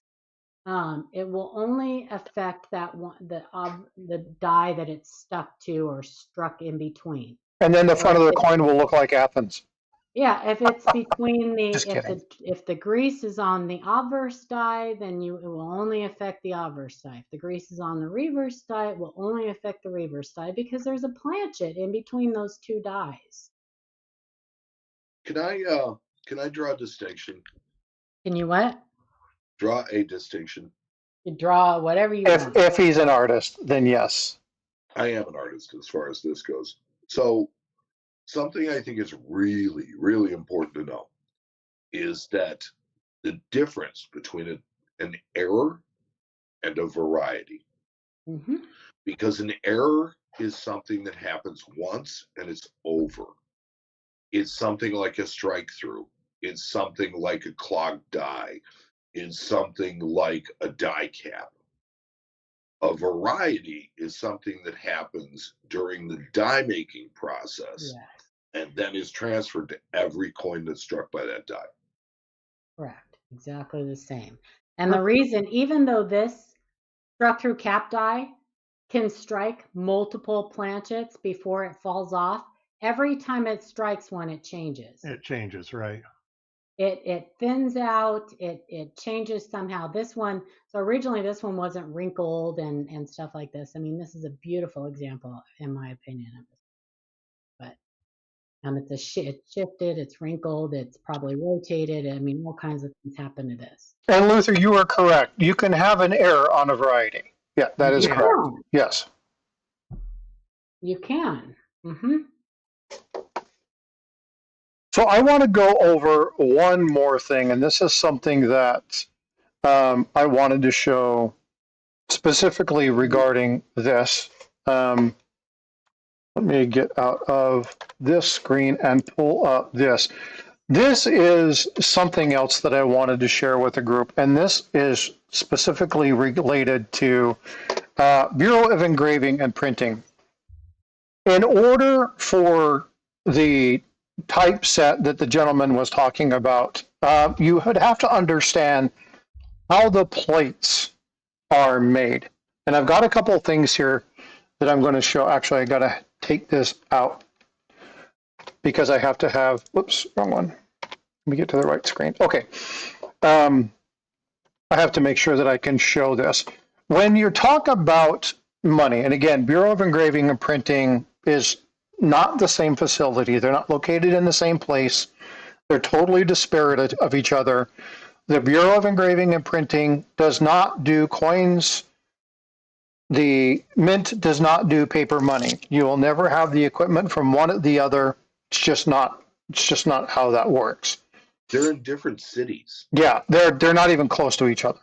It will only affect that one, the die that it's stuck to or struck in between. And then the front of the coin will look like Athens. Yeah, if it's between if the grease is on the obverse die, then it will only affect the obverse die. If the grease is on the reverse die, it will only affect the reverse die because there's a planchet in between those two dies. Can I draw a distinction? Can you what? Draw a distinction. You draw whatever you want. If he's an artist, then yes. I am an artist as far as this goes. So something I think is really, really important to know is that the difference between an error and a variety. Mm-hmm. Because an error is something that happens once and it's over. It's something like a strike through. It's something like a clogged die. It's something like a die cap. A variety is something that happens during the die making process, and then is transferred to every coin that's struck by that die. Correct. Exactly the same. And the reason, even though this struck through cap die can strike multiple planchets before it falls off, every time it strikes one, it changes. It changes, right? It thins out, it changes somehow. This one, so originally this one wasn't wrinkled and stuff like this. I mean, this is a beautiful example, in my opinion, of this. But It's shifted, it's wrinkled, it's probably rotated. I mean, all kinds of things happen to this. And Luther, you are correct. You can have an error on a variety. Yeah, that is correct. Yes. You can. Mm-hmm. So I want to go over one more thing, and this is something that I wanted to show specifically regarding this. Let me get out of this screen and pull up this. This is something else that I wanted to share with the group, and this is specifically related to Bureau of Engraving and Printing. In order for the typeset that the gentleman was talking about, you would have to understand how the plates are made. And I've got a couple of things here that I'm going to show. Actually, I got to take this out because I have to have, whoops, wrong one. Let me get to the right screen. Okay. I have to make sure that I can show this. When you talk about money, and again, Bureau of Engraving and Printing is not the same facility. They're not located in the same place. They're totally disparate of each other. The Bureau of Engraving and Printing does not do coins. The Mint does not do paper money. You will never have the equipment from one or the other. It's just not how that works. They're in different cities. Yeah, they're not even close to each other.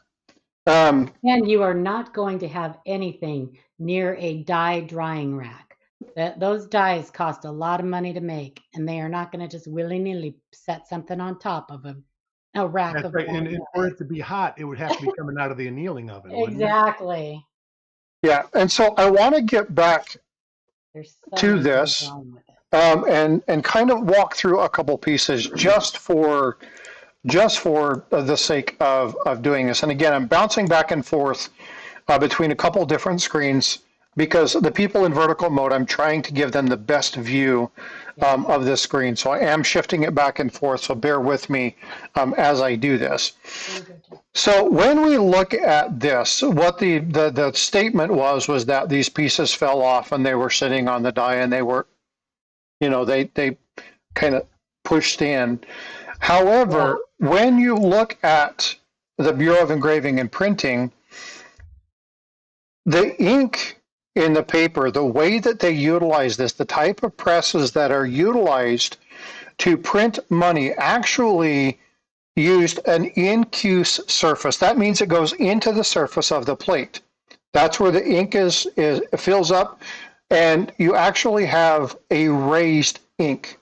And you are not going to have anything near a die drying rack. Those dies cost a lot of money to make, and they are not going to just willy-nilly set something on top of a rack. That's of right. And for it to be hot, it would have to be coming out of the annealing oven. Exactly. Yeah, and so I want to get back to this and kind of walk through a couple pieces just for the sake of doing this. And again, I'm bouncing back and forth between a couple different screens because the people in vertical mode, I'm trying to give them the best view of this screen. So I am shifting it back and forth, so bear with me as I do this. So when we look at this, what the statement was that these pieces fell off and they were sitting on the die and they were, they kind of pushed in. However, when you look at the Bureau of Engraving and Printing, the ink in the paper, the way that they utilize this, the type of presses that are utilized to print money actually used an incuse surface. That means it goes into the surface of the plate. That's where the ink is fills up, and you actually have a raised ink.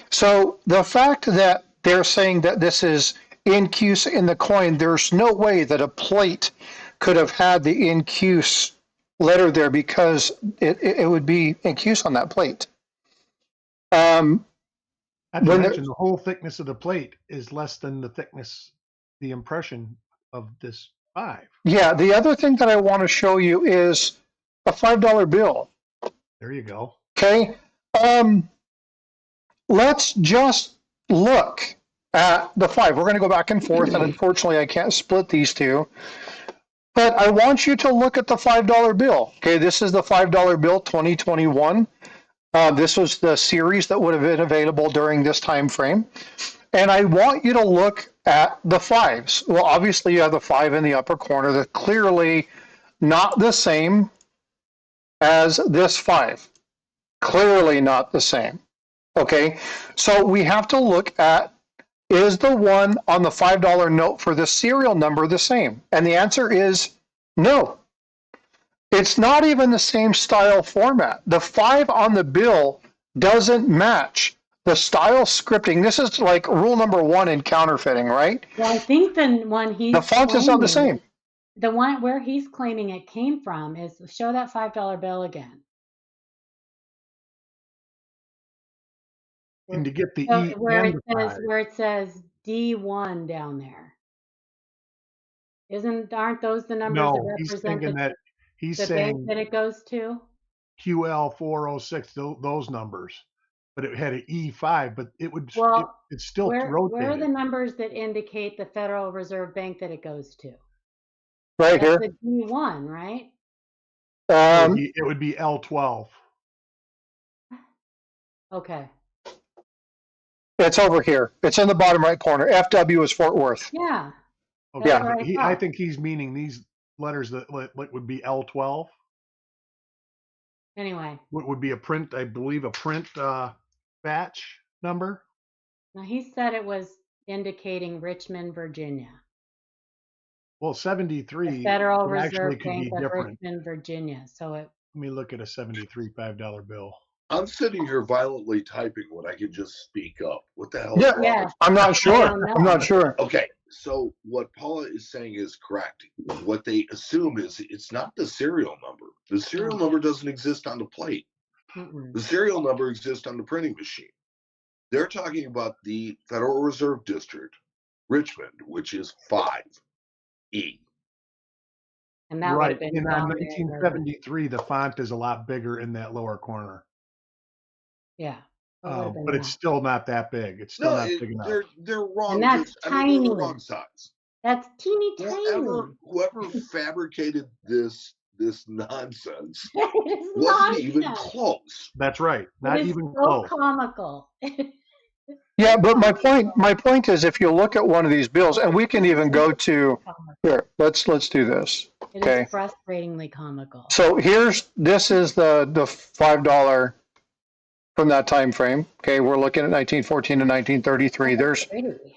So the fact that they're saying that this is incuse in the coin, there's no way that a plate could have had the incuse letter there because it would be incuse on that plate. Not to mention the whole thickness of the plate is less than the thickness, the impression of this 5. Yeah, the other thing that I want to show you is a $5 bill. There you go. Okay. Let's just look at the 5. We're going to go back and forth, and unfortunately I can't split these two. But I want you to look at the $5 bill. Okay, this is the $5 bill 2021. This was the series that would have been available during this time frame. And I want you to look at the 5s. Well, obviously you have the 5 in the upper corner. They're clearly not the same as this 5. Clearly not the same. Okay, so we have to look at, is the one on the $5 note for the serial number the same? And the answer is no. It's not even the same style format. The 5 on the bill doesn't match the style scripting. This is like rule number 1 in counterfeiting, right? Well, I think the one the font is not the same. The one where he's claiming it came from is, show that $5 bill again. And to get the E where it says D1 down there. Aren't those the numbers that represent he's the saying bank that it goes to? QL406, those numbers. But it had an E5, but it's still rotated. Where are the numbers that indicate the Federal Reserve Bank that it goes to? Right here. That's the D1, right? It would be L12. Okay. It's over here. It's in the bottom right corner. FW is Fort Worth. Yeah. Okay. Yeah. Right. I think he's meaning these letters that would be L12. Anyway. What would be a print, I believe, a print batch number. Now he said it was indicating Richmond, Virginia. Well, 73 the Federal it actually Reserve could Bank be of different. Richmond, Virginia. So it. Let me look at a 73 $5 bill. I'm sitting here violently typing when I can just speak up. What the hell? Yeah, I'm not sure. I'm not sure. Okay, so what Paula is saying is correct. What they assume is it's not the serial number. The serial number doesn't exist on the plate. The serial number exists on the printing machine. They're talking about the Federal Reserve District, Richmond, which is 5E. And that would have been in 1973, the font is a lot bigger in that lower corner. Yeah. But it's still not that big. It's still not big enough. They're wrong. And that's tiny. They're the wrong size. That's teeny tiny. Whoever fabricated this nonsense wasn't even close. That's right. Not even close. Comical. Yeah, but my point is, if you look at one of these bills, and we can even go to here. Let's do this. It is frustratingly comical. So this is the $5 from that time frame. Okay, we're looking at 1914 to 1933.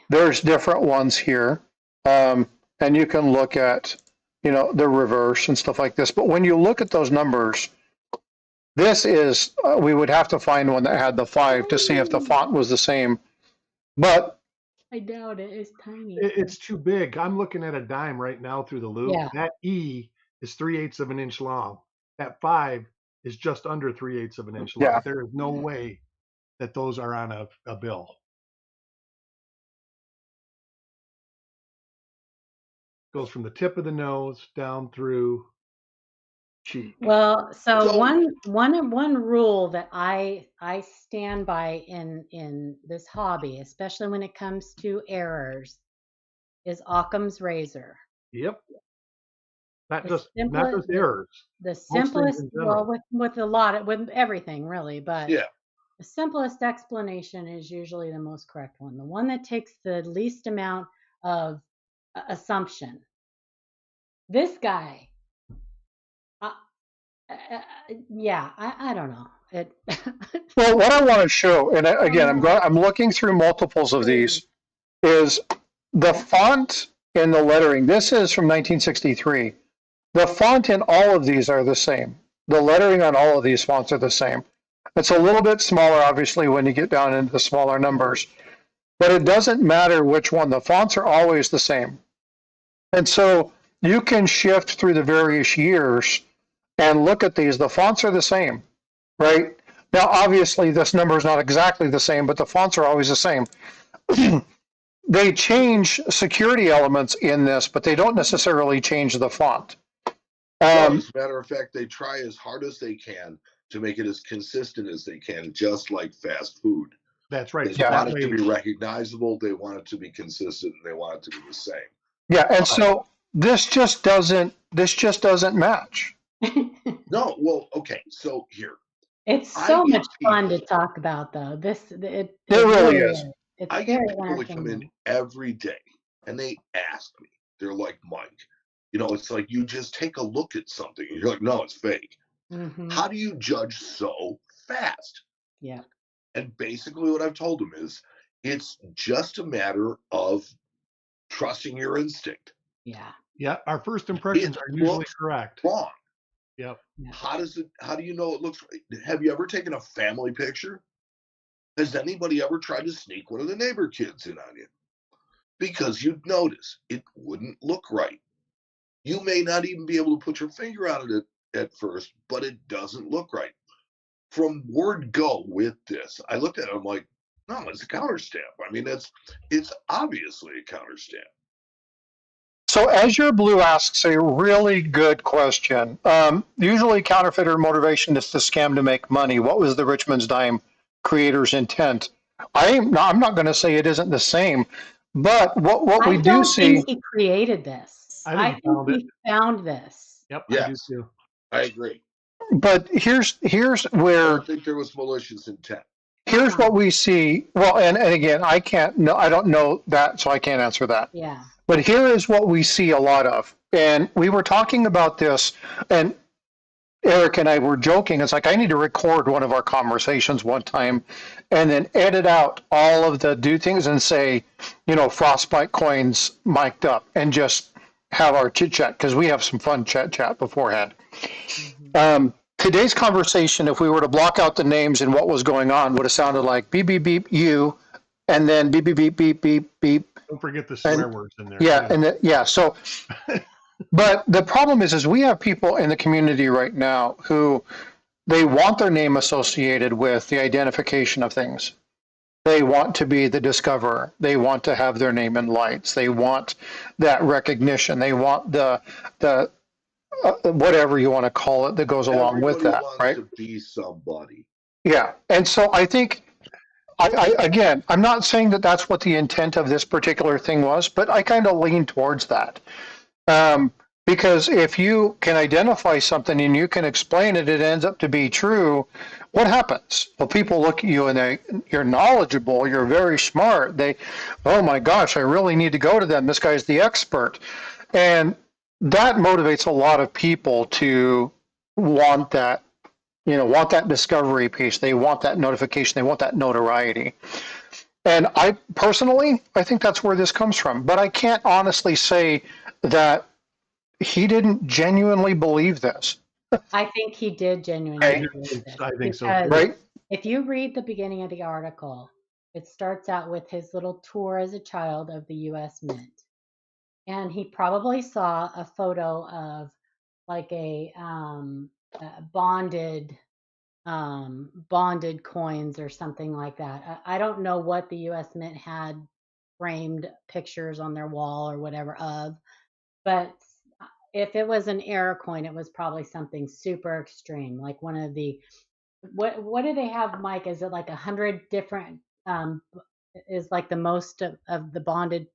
There's different ones here, and you can look at the reverse and stuff like this. But when you look at those numbers, this is we would have to find one that had the 5 to see if the font was the same. But I doubt it. It's tiny. It's too big. I'm looking at a dime right now through the loop. Yeah. That E is 3/8 of an inch long. That 5 is just under 3/8 of an inch long. Yeah. There is no way that those are on a bill. Goes from the tip of the nose down through cheek. Well, so one rule that I stand by in this hobby, especially when it comes to errors, is Occam's razor. Yep. Not just errors. The simplest, with everything really, but the simplest explanation is usually the most correct one. The one that takes the least amount of assumption. This guy. I don't know. Well, what I want to show, and again, I'm looking through multiples of these, is the font and the lettering. This is from 1963. The font in all of these are the same. The lettering on all of these fonts are the same. It's a little bit smaller, obviously, when you get down into the smaller numbers, but it doesn't matter which one. The fonts are always the same. And so you can shift through the various years and look at these. The fonts are the same, right? Now, obviously, this number is not exactly the same, but the fonts are always the same. They change security elements in this, but they don't necessarily change the font. As a matter of fact, they try as hard as they can to make it as consistent as they can, just like fast food. That's right. They want it to be recognizable, they want it to be consistent, and they want it to be the same. Yeah, and so this just doesn't match. No, well, okay, so here. It's so much fun to talk about, though. It really is. I get people that come in every day, and they ask me. They're like, Mike, it's like you just take a look at something, and you're like, no, it's fake. Mm-hmm. How do you judge so fast? Yeah. And basically what I've told them is it's just a matter of trusting your instinct. Yeah. Yeah, our first impressions are usually correct. Wrong. Yep. How do you know it looks right? Have you ever taken a family picture? Has anybody ever tried to sneak one of the neighbor kids in on you? Because you'd notice it wouldn't look right. You may not even be able to put your finger on it at first, but it doesn't look right. From word go with this, I looked at it, I'm like, no, it's a counter stamp. I mean, it's obviously a counter stamp. So Azure Blue asks a really good question. Usually counterfeiter motivation is to scam to make money. What was the Richmond's dime creator's intent? I'm not going to say it isn't the same, but what we do see. I don't think he created this. I think he found this. Yep. Yes, I do too. I agree. But here's where I don't think there was malicious intent. here's what we see. Well, and again, I don't know that, so I can't answer that. Yeah. But here is what we see a lot of. And we were talking about this, and Eric and I were joking. It's like, I need to record one of our conversations one time and then edit out all of the do things and say, Frostbite coins mic'd up, and just have our chit chat, because we have some fun chat beforehand. Today's conversation, if we were to block out the names and what was going on, would have sounded like beep, beep, beep, you, and then beep, beep, beep, beep, beep, beep. Don't forget the swear words in there. Yeah, and so, but the problem is we have people in the community right now who they want their name associated with the identification of things. They want to be the discoverer. They want to have their name in lights. They want that recognition. They want the whatever you want to call it that goes along with that, wants right? to be somebody. Yeah, and so I think, again, I'm not saying that that's what the intent of this particular thing was, but I kind of lean towards that. Because if you can identify something and you can explain it, it ends up to be true. What happens? Well, people look at you and you're knowledgeable, you're very smart. Oh my gosh, I really need to go to them. This guy's the expert. And that motivates a lot of people to want that, want that discovery piece. They want that notification. They want that notoriety. And I think that's where this comes from. But I can't honestly say that he didn't genuinely believe this. I think he did genuinely believe this. I think so. Right? If you read the beginning of the article, it starts out with his little tour as a child of the U.S. Mint. And he probably saw a photo of like a bonded coins or something like that. I don't know what the U.S. Mint had framed pictures on their wall or whatever of, but if it was an error coin, it was probably something super extreme, like one of the what do they have, Mike? Is it like 100 different? Is like the most of the bonded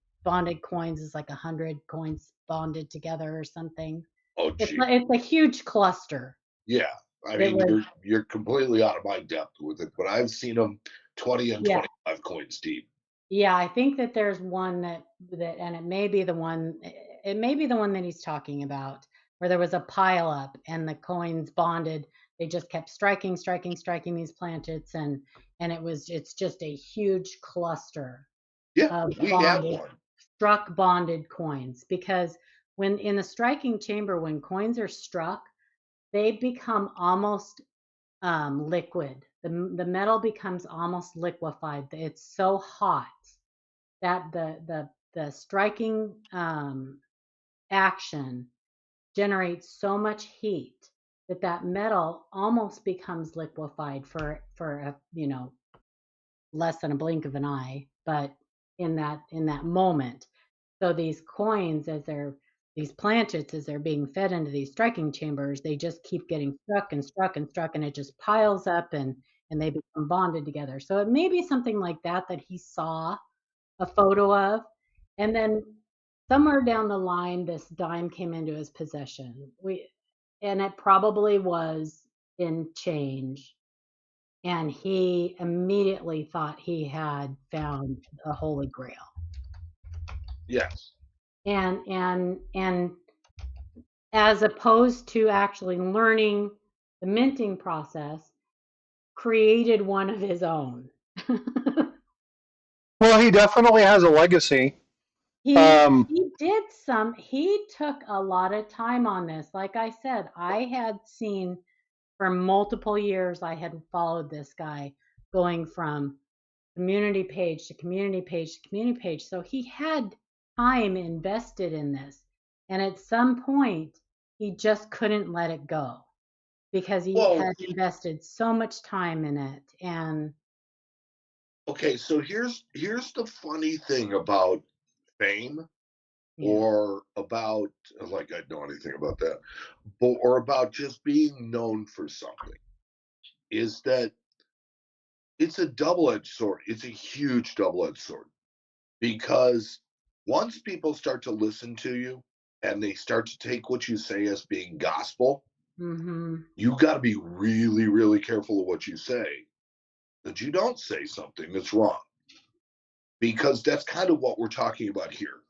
coins is like 100 coins bonded together or something. Oh, it's a huge cluster. Yeah, I mean, you're completely out of my depth with it, but I've seen them 20 and 25 coins deep. Yeah, I think that there's one that and it may be the one that he's talking about, where there was a pile up and the coins bonded. They just kept striking these planchets, and it's just a huge cluster. Yeah, we have one. Struck bonded coins, because when in the striking chamber, when coins are struck, they become almost liquid. The metal becomes almost liquefied. It's so hot that the striking action generates so much heat that metal almost becomes liquefied for less than a blink of an eye, but in that moment. So these coins, these planchets, as they're being fed into these striking chambers, they just keep getting struck and struck and struck, and it just piles up, and they become bonded together. So it may be something like that he saw a photo of, and then somewhere down the line, this dime came into his possession. And it probably was in change, and he immediately thought he had found a holy grail. Yes. And as opposed to actually learning the minting process, created one of his own. Well, he definitely has a legacy. He took a lot of time on this. Like I said, I had seen for multiple years, I had followed this guy going from community page to community page to community page. So he had time invested in this. And at some point, he just couldn't let it go, because he had invested so much time in it. And okay, so here's the funny thing about fame, or about, like, I don't know anything about that, but or about just being known for something, is that it's a double-edged sword. It's a huge double-edged sword, because once people start to listen to you and they start to take what you say as being gospel, you got to be really, really careful of what you say, that you don't say something that's wrong, because that's kind of what we're talking about here.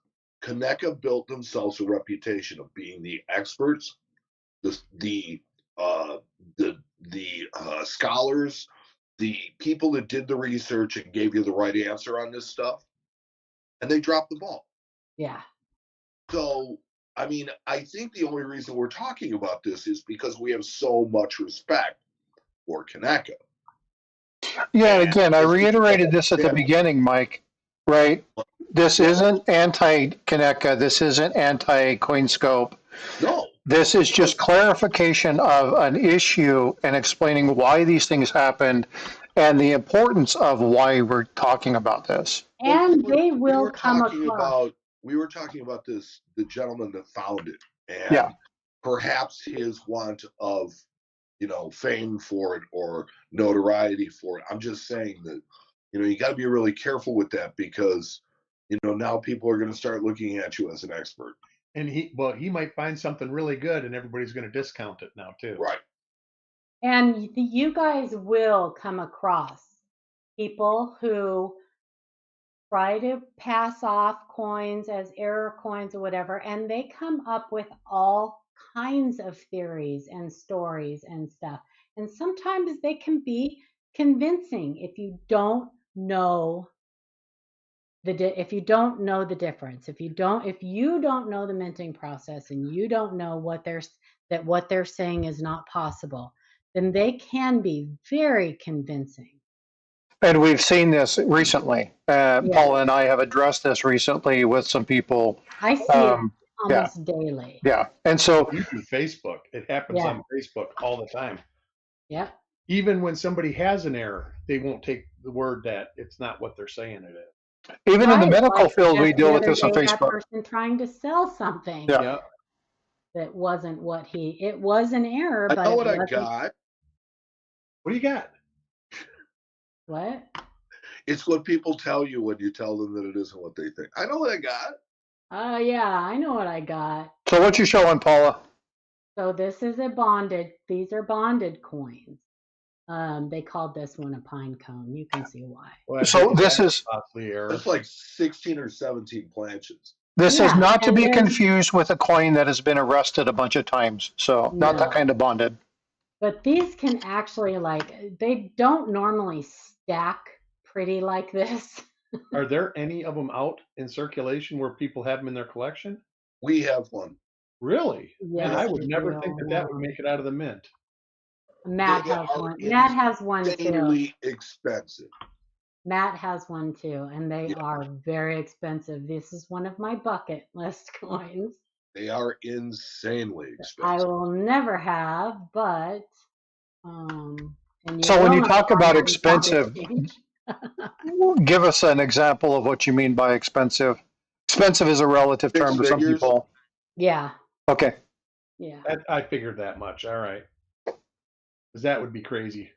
Kaneka built themselves a reputation of being the experts, the scholars, the people that did the research and gave you the right answer on this stuff, and they dropped the ball. Yeah. So, I mean, I think the only reason we're talking about this is because we have so much respect for Kaneka. Yeah, and again, I reiterated this at the beginning, Mike, right? This isn't anti-Kaneka. This isn't anti-CoinScope. No. This is just clarification of an issue and explaining why these things happened and the importance of why we're talking about this. And they will come across. We were talking about this, the gentleman that found it, and perhaps his want of, fame for it or notoriety for it. I'm just saying that, you got to be really careful with that, because, now people are going to start looking at you as an expert. And he might find something really good, and everybody's going to discount it now too. Right. And you guys will come across people who try to pass off coins as error coins or whatever, and they come up with all kinds of theories and stories and stuff. And sometimes they can be convincing if you don't know the difference, if you don't know the minting process, and you don't know what they're saying is not possible, then they can be very convincing. And we've seen this recently. Paula and I have addressed this recently with some people. I see it almost daily. Yeah. And so even Facebook, it happens on Facebook all the time. Yeah. Even when somebody has an error, they won't take the word that it's not what they're saying it is. Even in the medical field, we deal with this on Facebook. That person trying to sell something that wasn't it was an error, but I know what I got. What do you got? What? It's what people tell you when you tell them that it isn't what they think. I know what I got. Oh, yeah, I know what I got. So what you showing, Paula? So these are bonded coins. They called this one a pine cone. You can see why. Well, so this is it's like 16 or 17 planches. This is not to be confused with a coin that has been arrested a bunch of times. So not that kind of bonded. But these can actually, they don't normally stack pretty like this. Are there any of them out in circulation where people have them in their collection? We have one. Really? Yes, and I would never think that would make it out of the mint. Matt has one. Matt has one too. Insanely expensive. Matt has one too, and they are very expensive. This is one of my bucket list coins. They are insanely expensive. I will never have, but so when you talk about expensive, give us an example of what you mean by expensive. Expensive is a relative term to some people. Yeah. Okay. Yeah. I figured that much. All right. Because that would be crazy.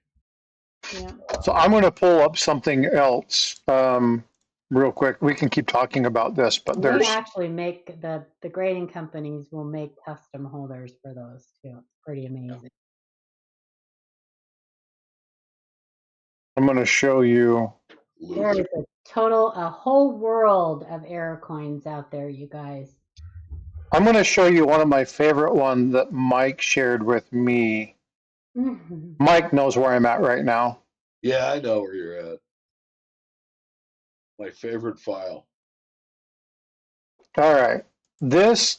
Yeah. So I'm going to pull up something else real quick. We can keep talking about this, but they actually make the grading companies will make custom holders for those too. It's pretty amazing. I'm going to show you. There is a whole world of error coins out there, you guys. I'm going to show you one of my favorite ones that Mike shared with me. Mike knows where I'm at right now. Yeah, I know where you're at. My favorite file. All right. This,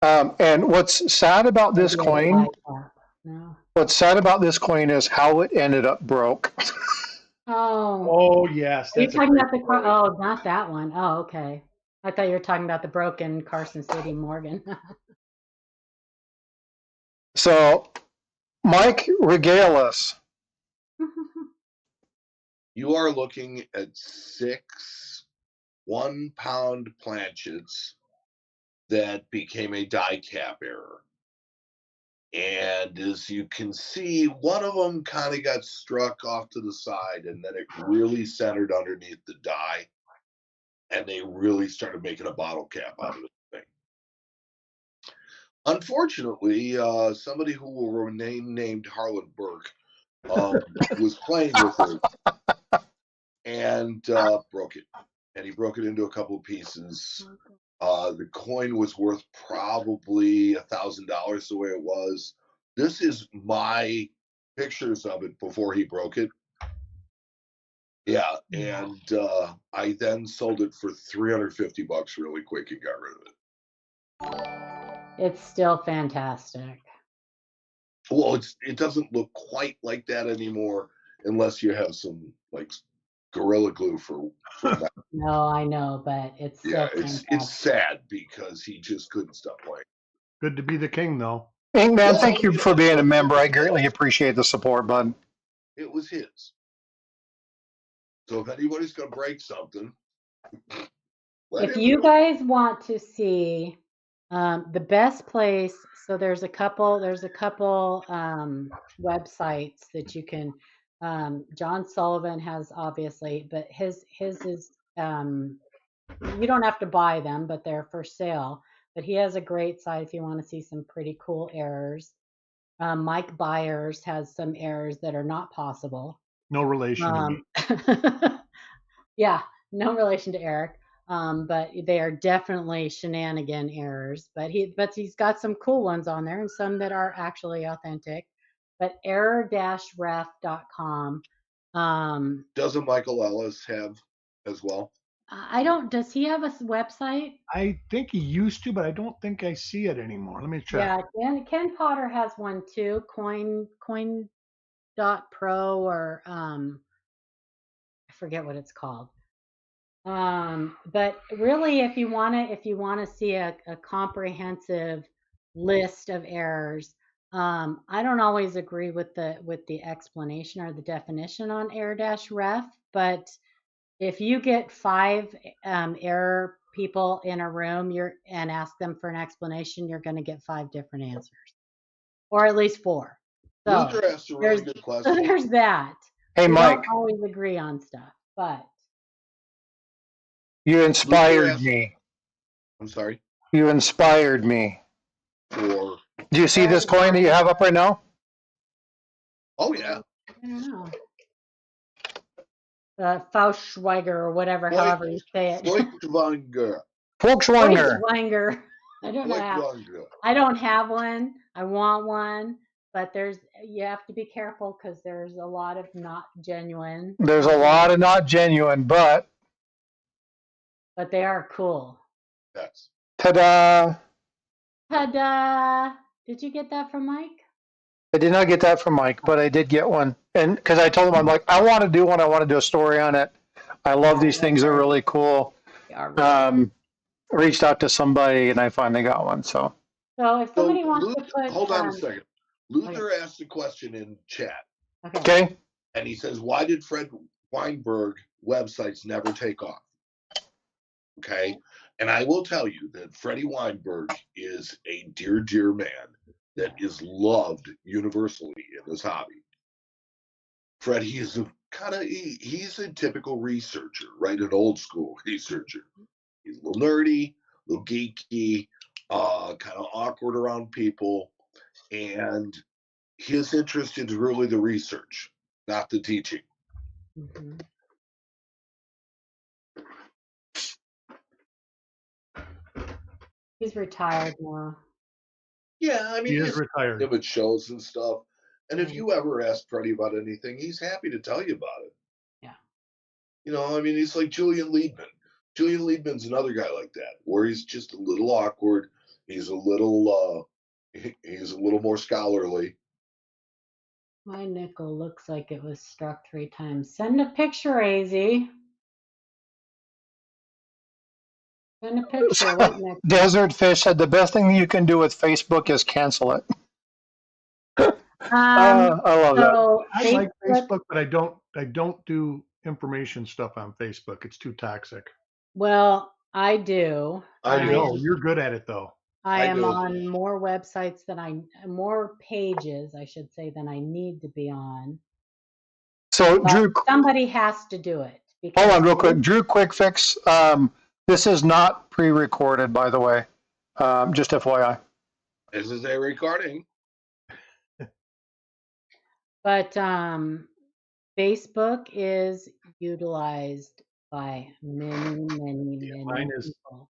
and what's sad about this coin, what's sad about this coin is how it ended up broke. Oh, yes. Are you talking about the not that one. Oh, okay. I thought you were talking about the broken Carson City Morgan. So, Mike, regale us. You are looking at 6 1-pound planchets that became a die cap error. And as you can see, one of them kind of got struck off to the side, and then it really centered underneath the die. And they really started making a bottle cap out of the thing. Unfortunately, somebody who will remain named Harlan Burke was playing with it and broke it. And he broke it into a couple of pieces. The coin was worth probably $1,000 the way it was. This is my pictures of it before he broke it. Yeah, and I then sold it for $350 really quick and got rid of it. It's still fantastic. Well, it doesn't look quite like that anymore unless you have some like Gorilla Glue for that. No, I know, but it's yeah, it's sad because he just couldn't stop playing. Good to be the king, though. Inkman, thank you for being a member. I greatly appreciate the support, bud. It was his. So if anybody's going to break something, if you guys want to see the best place, so there's a couple websites that you can. John Sullivan has, obviously, but his is you don't have to buy them, but they're for sale. But he has a great site if you want to see some pretty cool errors. Mike Byers has some errors that are not possible. No relation to me. Yeah, no relation to Eric. But they are definitely shenanigan errors. But he's got some cool ones on there and some that are actually authentic. But error-ref.com. Doesn't Michael Ellis have as well? Does he have a website? I think he used to, but I don't think I see it anymore. Let me check. Yeah, Ken Potter has one too, coin.pro, or I forget what it's called. But really, if you want to see a comprehensive list of errors, I don't always agree with the explanation or the definition on error-ref, but if you get 5 error people in a room and ask them for an explanation, you're going to get 5 different answers, or at least 4. So Luther asked a really good question. So there's that. Hey, Mike. We don't always agree on stuff, but you inspired me. I'm sorry? You inspired me. For? Do you see this coin that you have up right now? Oh, yeah. I don't know. Fauschweiger or whatever, however you say it. Volkswagen. I don't know. I don't have one. I want one, but you have to be careful because there's a lot of not genuine. There's a lot of not genuine, but they are cool. Yes. Ta-da! Ta-da! Did you get that from Mike? I did not get that from Mike, but I did get one. And because I told him, I'm like, I want to do one. I want to do a story on it. I love these things. They're really cool. Reached out to somebody and I finally got one. So if somebody wants to put... Hold on a second. Luther asked a question in chat. Okay. And he says, why did Fred Weinberg websites never take off? Okay. And I will tell you that Freddie Weinberg is a dear, dear man that is loved universally in this hobby. Fred, he's a typical researcher, right? An old school researcher. He's a little nerdy, a little geeky, kind of awkward around people. And his interest is really the research, not the teaching. Mm-hmm. He's retired now. Yeah, I mean, he is retired. At shows and stuff. And if you ever ask Freddie about anything, he's happy to tell you about it. Yeah. You know, I mean, he's like Julian Liebman. Julian Liebman's another guy like that, where he's just a little awkward. He's a little more scholarly. My nickel looks like it was struck 3 times. Send a picture, AZ. Send a picture. Desert Fish said the best thing you can do with Facebook is cancel it. I love that. I like Facebook, but I don't do information stuff on Facebook. It's too toxic. Well, I do. I know you're good at it though. I am on more websites more pages, I should say, than I need to be on. So but Drew, somebody has to do it. Hold on real quick. Drew, quick fix. This is not pre-recorded, by the way. Just FYI. This is a recording. But Facebook is utilized by many Mine is people.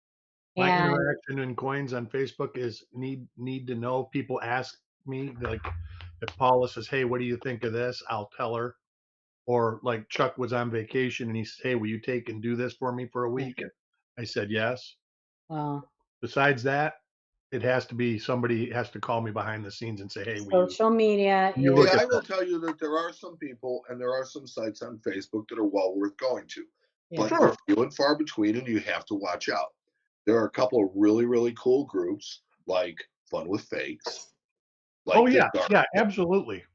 my And interaction in coins on Facebook is need to know. People ask me, like, if Paula says, "Hey, what do you think of this?" I'll tell her. Or like Chuck was on vacation and he said, "Hey, will you take and do this for me for a week?" And I said yes. well, Besides that, it has to be somebody has to call me behind the scenes and say, "Hey, social media you is look Yeah, at I will that?" tell you that there are some people and there are some sites on Facebook that are well worth going to, but Sure. they're few and far between, and you have to watch out. There are a couple of really cool groups like Fun with Fakes, Oh like yeah, that are yeah, absolutely.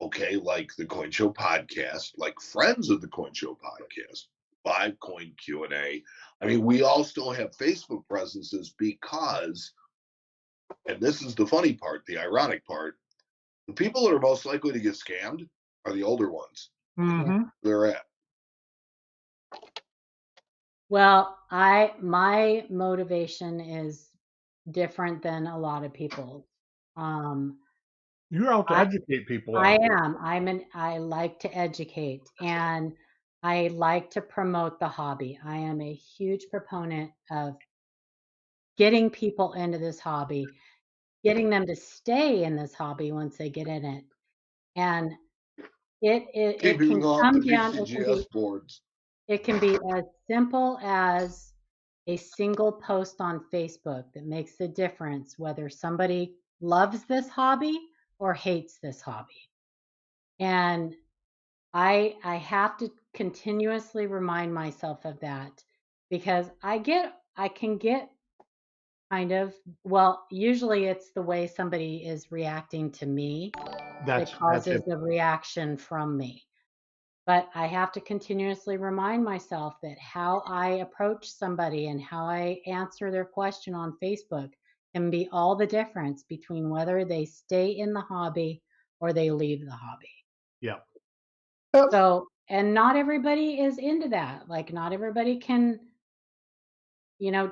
okay, like the Coin Show podcast, like friends of the Coin Show podcast, Five Coin Q&A. I mean, we all still have Facebook presences because, and this is the funny part, the ironic part, the people that are most likely to get scammed are the older ones. Mm-hmm. They're at. well, my motivation is different than a lot of people. You're out to I educate people, I aren't you? am. I like to educate and I like to promote the hobby. I am a huge proponent of getting people into this hobby, getting them to stay in this hobby once they get in it. And it Keeping can them off the come down, BCGS boards. it can be as simple as a single post on Facebook that makes the difference whether somebody loves this hobby or hates this hobby. And I have to continuously remind myself of that because I can get kind of, well, usually it's the way somebody is reacting to me that That's causes it. the reaction from me. But I have to continuously remind myself that how I approach somebody and how I answer their question on Facebook can be all the difference between whether they stay in the hobby or they leave the hobby. Yeah. So, and not everybody is into that. Like, not everybody can,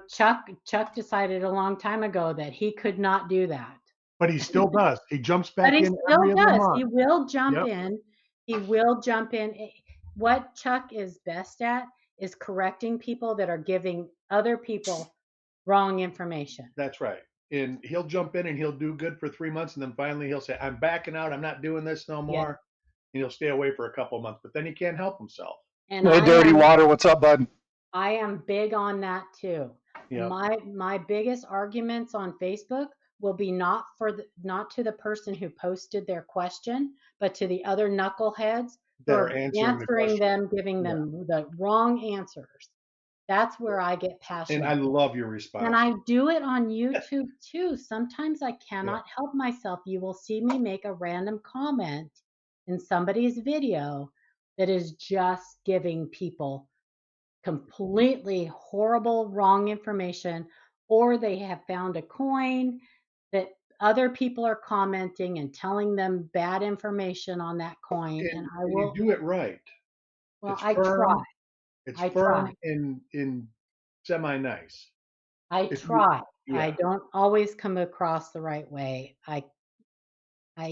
Chuck decided a long time ago that he could not do that. But he still does. He jumps But back he in still every other does. month. He will jump Yep. in. He will jump in. What Chuck is best at is correcting people that are giving other people wrong information. That's right. And he'll jump in and he'll do good for 3 months, and then finally he'll say, "I'm backing out. I'm not doing this no Yeah. more." And he'll stay away for a couple of months, but then he can't help himself. And Hey, Dirty Water, what's up, bud? I am big on that too. Yeah. My biggest arguments on Facebook will be not to the person who posted their question, but to the other knuckleheads who That are are answering the answering question. them, giving Yeah. them the wrong answers. That's where I get And passionate. I love your response. And I do it on YouTube too. Sometimes I cannot help myself. You will see me make a random comment in somebody's video that is just giving people completely horrible, wrong information, or they have found a coin that other people are commenting and telling them bad information on that coin. And I you will, do it right. well, It's I try. firm. It's I firm try. and semi nice. I try. I don't always come across the right way. I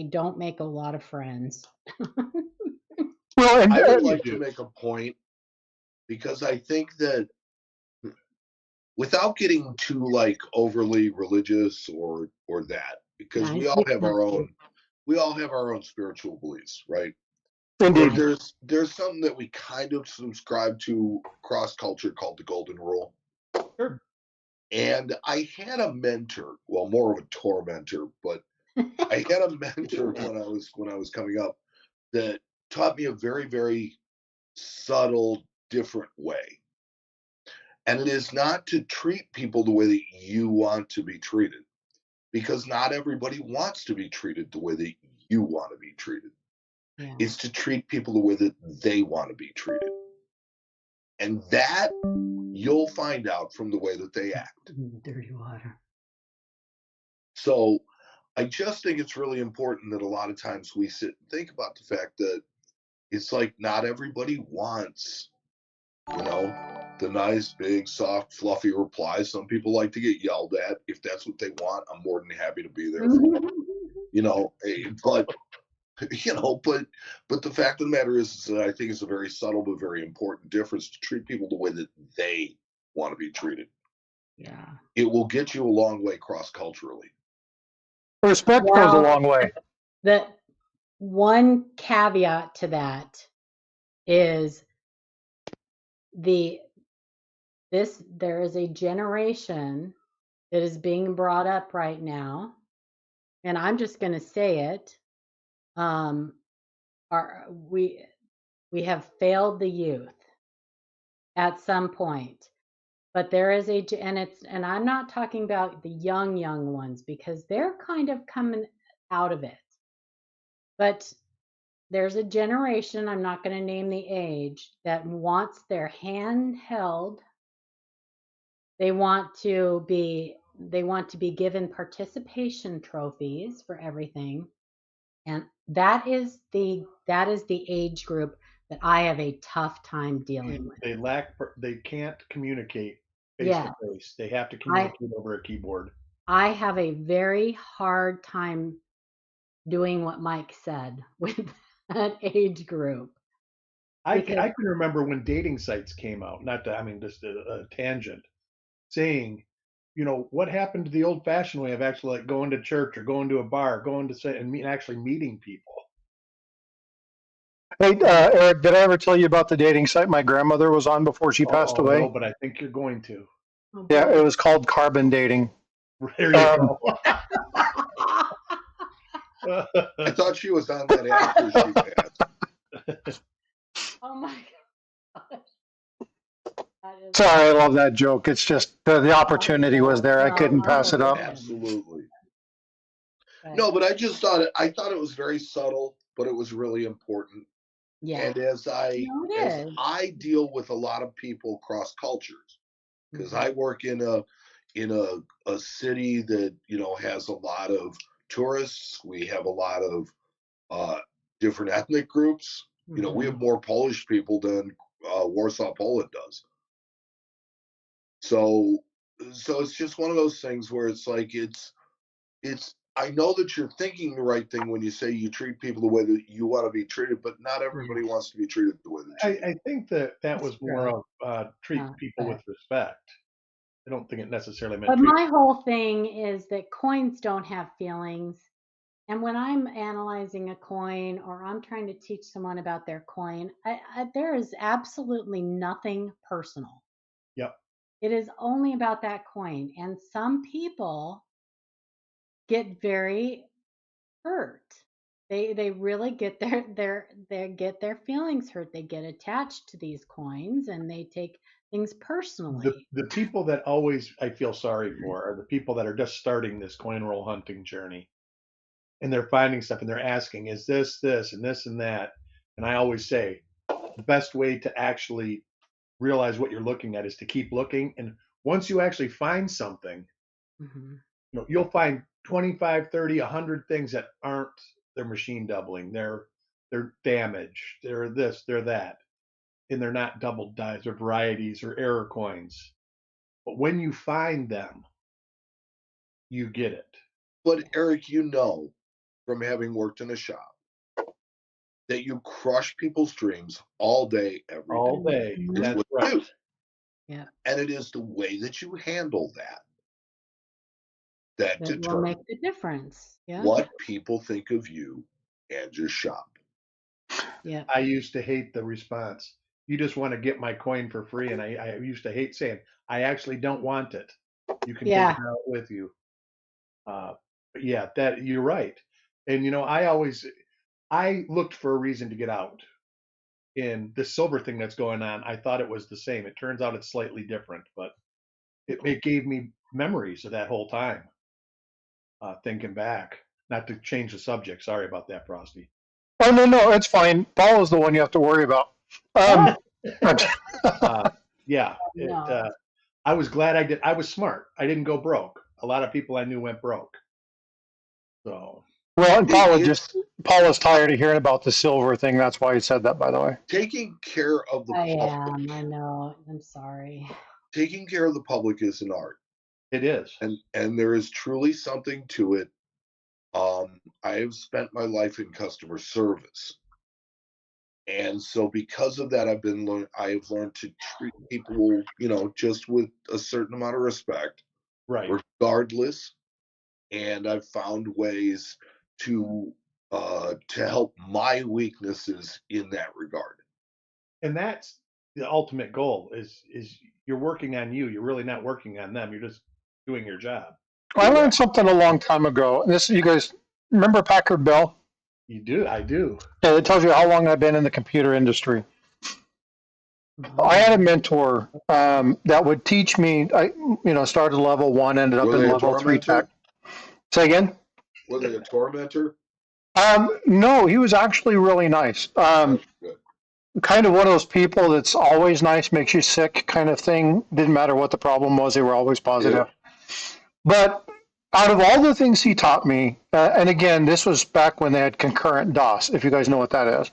don't make a lot of friends. Well, and I would like to make a point because I think that without getting too like overly religious or that, because we all have our own spiritual beliefs, right? indeed. There's something that we kind of subscribe to cross culture called the golden rule. Sure. And I had a mentor, well, more of a tormentor, but I had a mentor when I was coming up that taught me a very subtle, different way. And it is not to treat people the way that you want to be treated, because not everybody wants to be treated the way that you want to be treated. Yeah. It's to treat people the way that they want to be treated. And that you'll find out from the way that they act. Dirty water. So I just think it's really important that a lot of times we sit and think about the fact that it's like not everybody wants, the nice, big, soft, fluffy replies. Some people like to get yelled at. If that's what they want, I'm more than happy to be there for them. But but the fact of the matter is that I think it's a very subtle but very important difference to treat people the way that they want to be treated. Yeah. It will get you a long way cross-culturally. Respect goes a long way. The one caveat to that is there is a generation that is being brought up right now, and I'm just going to say it. We have failed the youth at some point, but there is and I'm not talking about the young ones because they're kind of coming out of it, but there's a generation, I'm not going to name the age, that wants their hand held. They want to be given participation trophies for everything. And that is the age group that I have a tough time dealing with. They can't communicate face to face. They have to communicate over a keyboard. I have a very hard time doing what Mike said with that age group. I can remember when dating sites came out, just a tangent, saying, what happened to the old fashioned way of actually like going to church or going to a bar, going to say and actually meeting people. Hey, Eric, did I ever tell you about the dating site my grandmother was on before she passed away? No, but I think you're going to. Yeah, it was called Carbon Dating. There you go. I thought she was on that after she passed. Oh my gosh. Sorry, I love that joke. It's just the opportunity was there. I couldn't pass it up. Absolutely. No, but I thought it was very subtle, but it was really important. Yeah. And as I deal with a lot of people across cultures, because I work in a city that has a lot of tourists. We have a lot of different ethnic groups. We have more Polish people than Warsaw, Poland does. So it's just one of those things where it's like it's. I know that you're thinking the right thing when you say you treat people the way that you want to be treated, but not everybody wants to be treated the way that you. I think that was more of treat people with respect. I don't think it necessarily meant. But my whole thing is that coins don't have feelings. And when I'm analyzing a coin or I'm trying to teach someone about their coin, there is absolutely nothing personal. Yep. It is only about that coin. And some people get very hurt. They really get their feelings hurt. They get attached to these coins and they take things personally. The people that always I feel sorry for are the people that are just starting this coin roll hunting journey. And they're finding stuff and they're asking, is this, and this and that? And I always say the best way to actually realize what you're looking at is to keep looking. And once you actually find something, you'll find 25, 30, 100 things that aren't they're machine doubling, they're damaged, they're this, they're that. And they're not double dies or varieties or error coins. But when you find them, you get it. But Eric, from having worked in a shop, that you crush people's dreams all day, every day. All day. That's right. Yeah. And it is the way that you handle that determines will make the difference. Yeah. What people think of you and your shop. Yeah. I used to hate the response. You just want to get my coin for free. And I used to hate saying, I actually don't want it. You can take it out with you. But yeah, that you're right. And I looked for a reason to get out. In the silver thing that's going on, I thought it was the same. It turns out it's slightly different, but it gave me memories of that whole time. Thinking back, not to change the subject. Sorry about that, Frosty. Oh no, it's fine. Paul is the one you have to worry about. Yeah, I was glad I did. I was smart. I didn't go broke. A lot of people I knew went broke. So. Well, and Paul is tired of hearing about the silver thing. That's why he said that, by the way. Taking care of the public. I know. I'm sorry. Taking care of the public is an art. It is. And there is truly something to it I have spent my life in customer service. And so because of that, I have learned to treat people, just with a certain amount of respect, Right. regardless. And I've found ways to help my weaknesses in that regard. And that's the ultimate goal is you're working on you. You're really not working on them. You're just doing your job. I learned something a long time ago. And this, you guys remember Packard Bell? You do. I do. Yeah, it tells you how long I've been in the computer industry. I had a mentor that would teach me. I, started level 1, ended up in level 3 tech. Say again? Were they a tormentor? No, he was actually really nice. Kind of one of those people that's always nice, makes you sick kind of thing. Didn't matter what the problem was, they were always positive. Yeah. But out of all the things he taught me, and again, this was back when they had concurrent DOS, if you guys know what that is.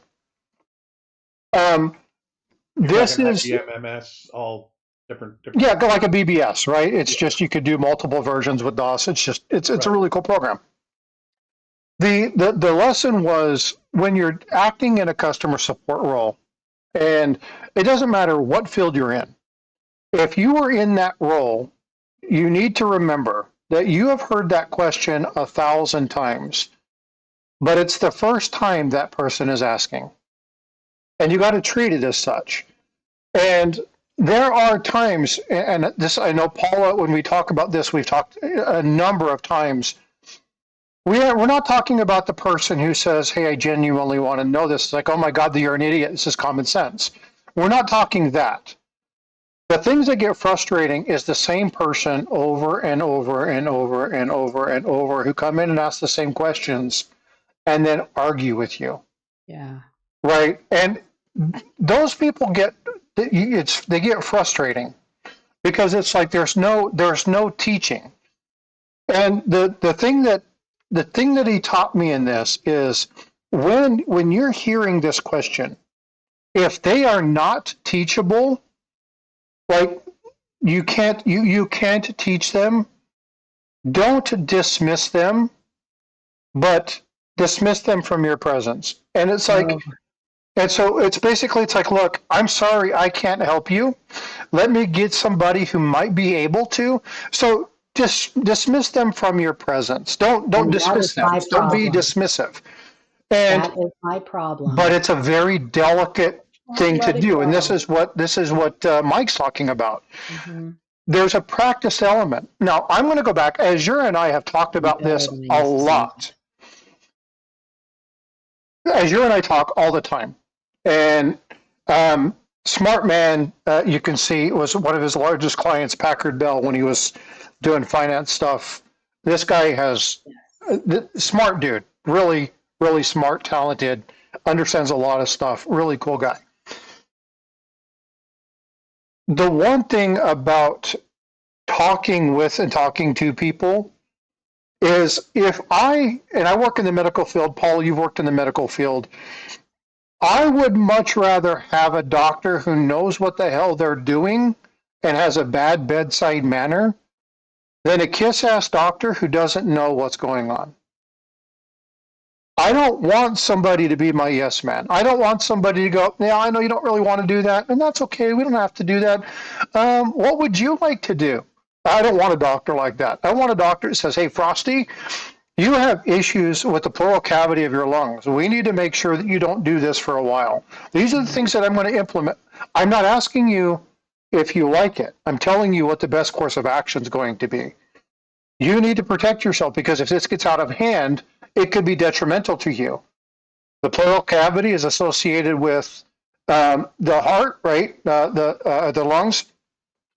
This is MMS, all different. Yeah, like a BBS, right? It's just you could do multiple versions with DOS. It's a really cool program. The lesson was when you're acting in a customer support role, and it doesn't matter what field you're in. If you are in that role, you need to remember that you have heard that question 1,000 times, but it's the first time that person is asking. And you got to treat it as such. And there are times, and this, I know Paula, when we talk about this, we've talked a number of times. We're not talking about the person who says, hey, I genuinely want to know this. It's like, oh my God, you're an idiot. This is common sense. We're not talking that. The things that get frustrating is the same person over and over and over and over and over who come in and ask the same questions and then argue with you. Yeah. Right. And those people they get frustrating because it's like there's no teaching. And the thing that he taught me in this is when you're hearing this question, if they are not teachable, like you can't teach them, don't dismiss them, but dismiss them from your presence. And it's like, and so it's like, look, I'm sorry, I can't help you. Let me get somebody who might be able to. So just dismiss them from your presence. Don't dismiss them. Don't be dismissive. And that is my problem. But it's a very delicate thing to do, and this is what Mike's talking about. Mm-hmm. There's a practice element. Now, I'm going to go back. Azure and I have talked about this a lot. Azure and I talk all the time. And Smart Man, you can see, was one of his largest clients, Packard Bell, when he was doing finance stuff. This guy has smart dude, really, really smart, talented, understands a lot of stuff, really cool guy. The one thing about talking with and talking to people is and I work in the medical field, Paul, you've worked in the medical field, I would much rather have a doctor who knows what the hell they're doing and has a bad bedside manner than a kiss-ass doctor who doesn't know what's going on. I don't want somebody to be my yes man. I don't want somebody to go, yeah, I know you don't really want to do that, and that's okay. We don't have to do that. What would you like to do? I don't want a doctor like that. I want a doctor that says, hey, Frosty, you have issues with the pleural cavity of your lungs. We need to make sure that you don't do this for a while. These are the things that I'm going to implement. I'm not asking you if you like it. I'm telling you what the best course of action is going to be. You need to protect yourself because if this gets out of hand, it could be detrimental to you. The pleural cavity is associated with the heart, right? The lungs.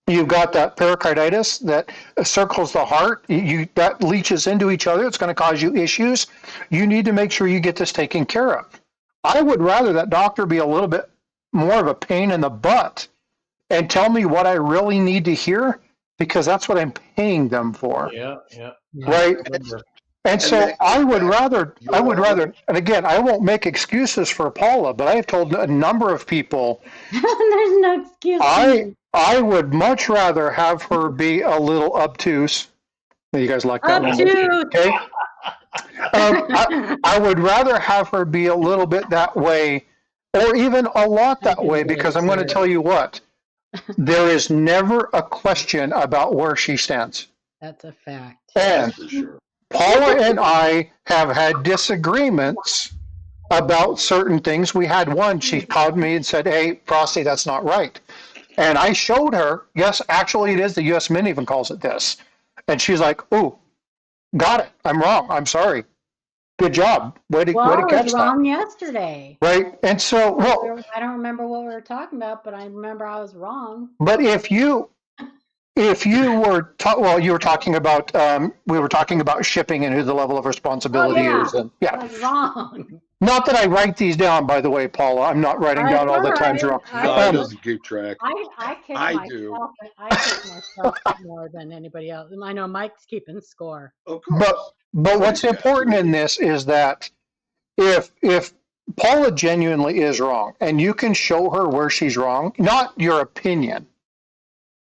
You've got that pericarditis that circles the heart. That leaches into each other. It's going to cause you issues. You need to make sure you get this taken care of. I would rather that doctor be a little bit more of a pain in the butt and tell me what I really need to hear because that's what I'm paying them for. Yeah. Right? And so I would rather, and again, I won't make excuses for Paula, but I have told a number of people. There's no excuse. I would much rather have her be a little obtuse. You guys like that one? Obtuse. Okay. I would rather have her be a little bit that way, or even a lot that way, because I'm going to tell you what, there is never a question about where she stands. That's a fact. And That's for sure. Paula and I have had disagreements about certain things. We had one, she called me and said, "Hey, Frosty, that's not right." And I showed her, yes, actually it is. The US Mint even calls it this. And she's like, "Ooh, got it. I'm wrong. I'm sorry. Good job. Way to Well, I catch was that." wrong yesterday. Right. And so, well, I don't remember what we were talking about, but I remember I was wrong. but if you were well, you were talking about we were talking about shipping and who the level of responsibility is, and I was wrong. Not that I write these down, by the way, Paula. I'm not writing down all the times you're wrong. No, he doesn't keep track. I kick I myself. do. I kick myself more than anybody else. I know Mike's keeping score. Of course. But what's important in this is that if Paula genuinely is wrong, and you can show her where she's wrong, not your opinion.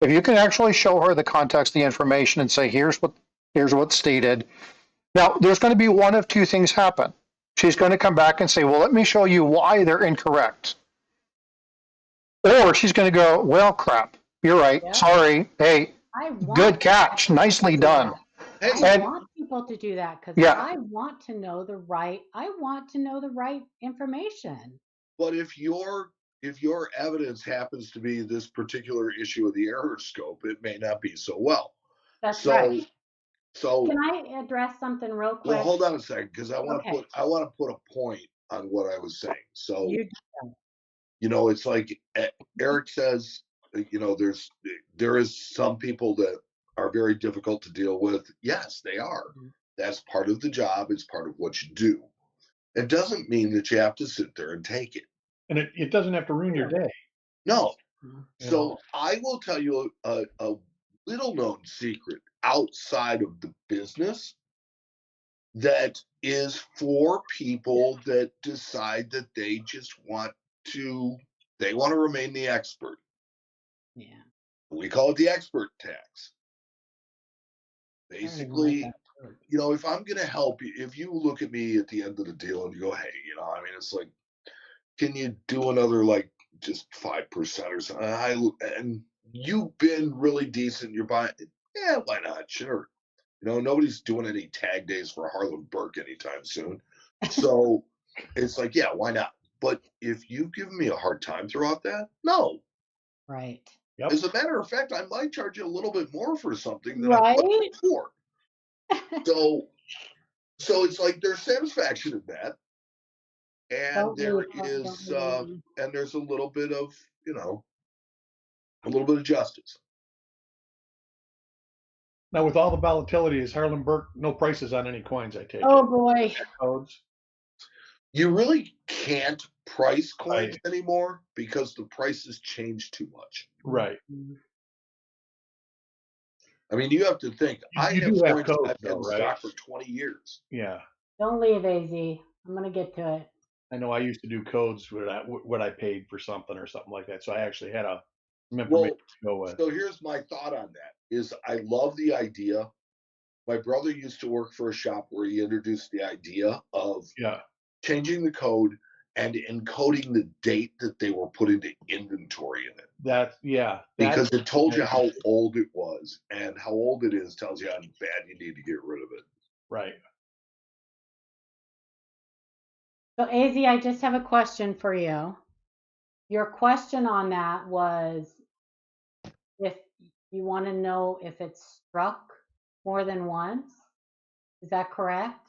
If you can actually show her the context, the information, and say, here's what's stated. Now, there's going to be one of two things happen. She's going to come back and say, well, let me show you why they're incorrect. Or she's going to go, well, crap, you're right. Yeah. Sorry. Hey, good catch. Nicely done. I want people to do that because I want to know the right information. But if your evidence happens to be this particular issue of the error scope, it may not be so well. That's right. So can I address something real quick? Well, hold on a second, because I want to put a point on what I was saying. So it's like Eric says, there is some people that are very difficult to deal with. Yes, they are. Mm-hmm. That's part of the job. It's part of what you do. It doesn't mean that you have to sit there and take it. And it doesn't have to ruin your day. No. So I will tell you a little known secret outside of the business that is for people that decide that they just want to remain the expert. Yeah. We call it the expert tax. Basically, if I'm going to help you, if you look at me at the end of the deal and you go, hey, it's like, can you do another just 5% or something? And you've been really decent. You're buying, yeah, why not? Sure. Nobody's doing any tag days for Harlan Burke anytime soon. So it's like, yeah, why not? But if you've given me a hard time throughout that, no. Right. Yep. As a matter of fact, I might charge you a little bit more for something than I put before. So it's like there's satisfaction in that. And there's a little bit of, a little bit of justice. Now, with all the volatility, is Harlan Burke no prices on any coins? I take. Oh boy. Codes. You really can't price coins anymore because the prices change too much. Right. I mean, you have to think. I have coins I've had in stock for 20 years. Yeah. Don't leave, AZ. I'm gonna get to it. I know I used to do codes what I paid for something or something like that. So I actually had some information to go with. So here's my thought on that is I love the idea. My brother used to work for a shop where he introduced the idea of changing the code and encoding the date that they were put into inventory in it. Because it told you how old it was, and how old it is tells you how bad you need to get rid of it. Right. So AZ, I just have a question for you. Your question on that was if you want to know if it's struck more than once. Is that correct?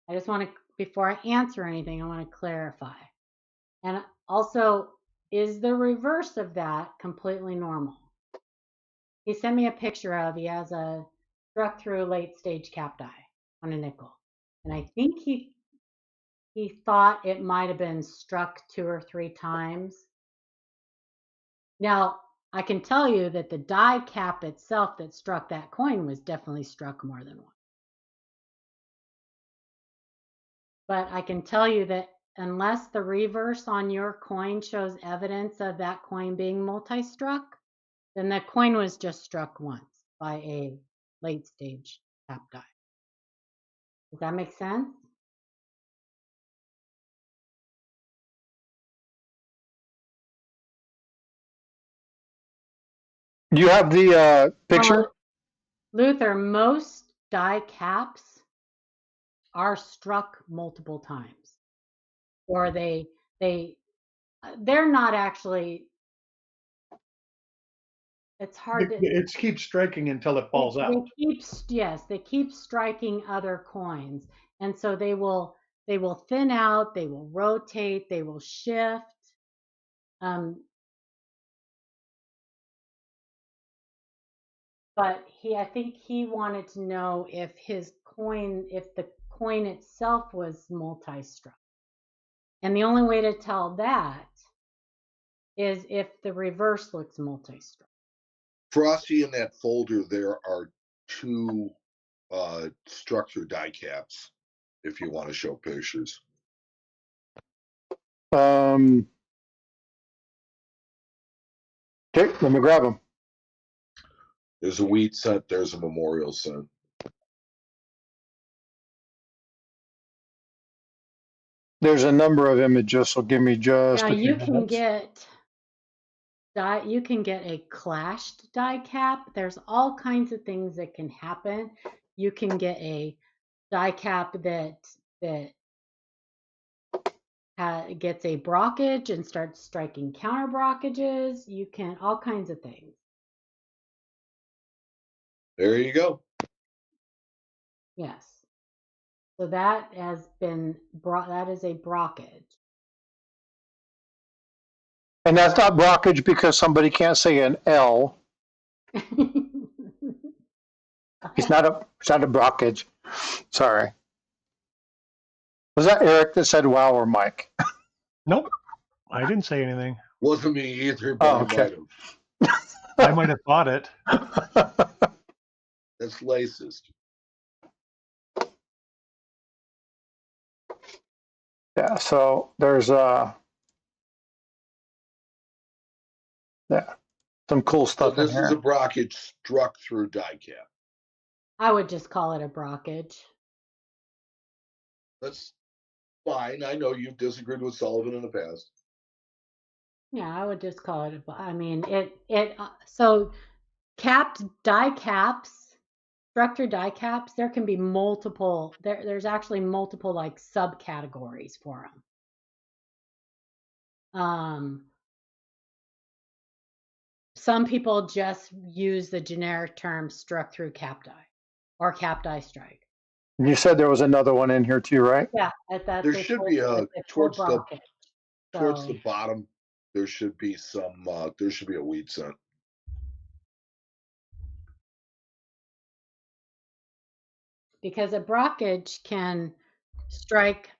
I just want to, before I answer anything, I want to clarify. And also, is the reverse of that completely normal? He sent me a picture he has a struck through late stage capped eye on a nickel. And I think he thought it might have been struck 2 or 3 times. Now, I can tell you that the die cap itself that struck that coin was definitely struck more than once. But I can tell you that unless the reverse on your coin shows evidence of that coin being multi-struck, then the coin was just struck once by a late stage capped die. Does that make sense? Do you have the picture? Luther, most die caps are struck multiple times, or they're not actually. It's hard to. It keeps striking until it falls out. They keep striking other coins, and so they will thin out, they will rotate, they will shift. But I think he wanted to know if the coin itself was multi-struck. And the only way to tell that is if the reverse looks multi-struck. Frosty, in that folder, there are 2 structure die caps, if you want to show pictures. Okay, let me grab them. There's a wheat cent, there's a memorial cent. There's a number of images, so give me just Now a few you can minutes. get a clashed die cap. There's all kinds of things that can happen. You can get a die cap that gets a brockage and starts striking counter brockages. You can all kinds of things. There you go. Yes. So that has been that is a brockage. And that's not brockage because somebody can't say an L. It's not a brockage. Sorry. Was that Eric that said wow or Mike? Nope. I didn't say anything. Wasn't me either, but okay. I might have thought it. That's racist. Yeah, so there's some cool stuff. So this is a brockage struck through die cap. I would just call it a brockage. That's fine. I know you've disagreed with Sullivan in the past. Yeah, I would just call it. I mean, so capped die caps, structure die caps. There can be multiple. There's actually multiple like subcategories for them. Some people just use the generic term struck through cap die or cap die strike. You said there was another one in here too, right? Yeah, there should be towards the bottom. There should be some. There should be a wheat cent. Because a brockage can strike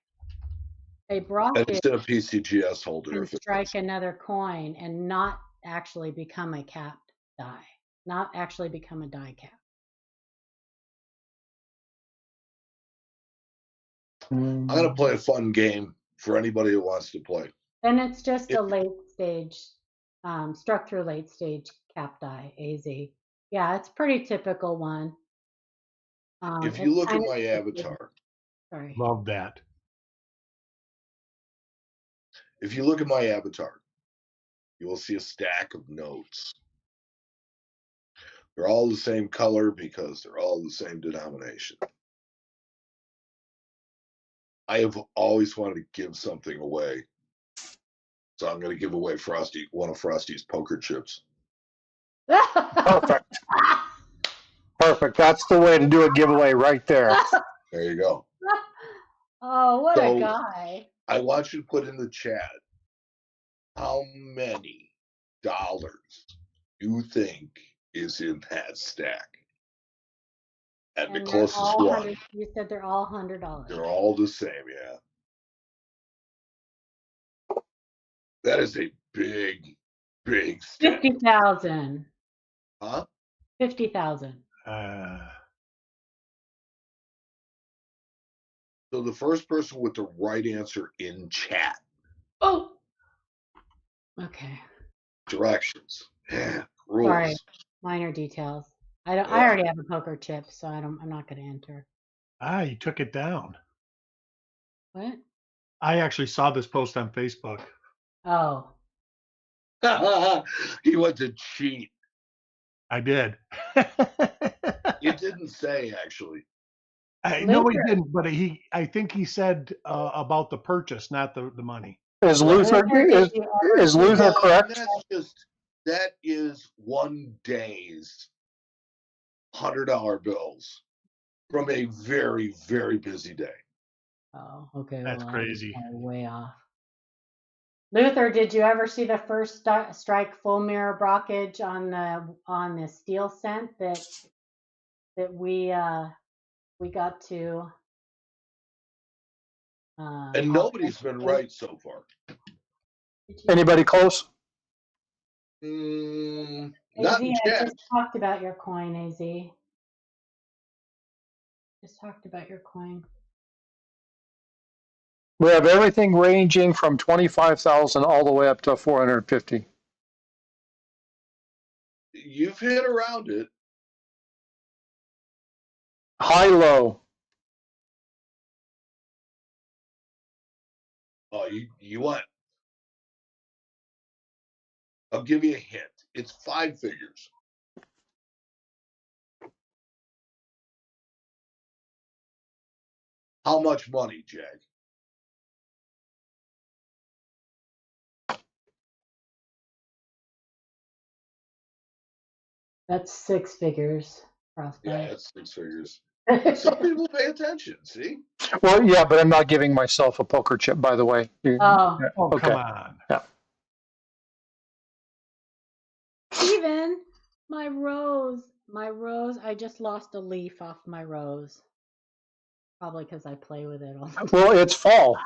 a brockage. And it's in a PCGS holder. Can strike another coin and not actually become a capped die, not actually become a die cap. I'm going to play a fun game for anybody who wants to play. Then it's just a late stage, struck through late stage cap die, AZ. Yeah, it's a pretty typical one. If you look at my avatar. Sorry. Love that. If you look at my avatar, you will see a stack of notes. They're all the same color because they're all the same denomination. I have always wanted to give something away. So I'm going to give away one of Frosty's poker chips. Perfect. Perfect. That's the way to do a giveaway right there. There you go. Oh, what a guy. I want you to put in the chat how many dollars you think is in that stack. And the closest one. You said they're all $100. They're all the same, yeah. That is a big, big stack. 50,000. Huh? 50,000. So the first person with the right answer in chat. Oh. Okay. Directions. Yeah. Rules. Sorry. Minor details. I already have a poker chip, so I'm not going to enter. You took it down. What? I actually saw this post on Facebook. Oh. He went to cheat. I did. It didn't say, actually. No, he didn't. But I think he said about the purchase, not the money. Is Right. Luther correct? That is one day's $100 bills from a very, very busy day. Oh, okay. That's crazy. Way off. Luther, did you ever see the first strike full mirror brockage on the steel cent that we got to? And nobody's been right so far. Anybody close? Not AZ, yet. I just talked about your coin, AZ. Just talked about your coin. We have everything ranging from 25,000 all the way up to 450. You've hit around it. High, low. Oh, you what? I'll give you a hint. It's 5 figures. How much money, Jag? That's 6 figures. Yeah, that's 6 figures. Some people pay attention, see? Well, yeah, but I'm not giving myself a poker chip, by the way. Oh, okay. Come on. Yeah. Steven, my rose, I just lost a leaf off my rose. Probably because I play with it all the time. Well, it's fall.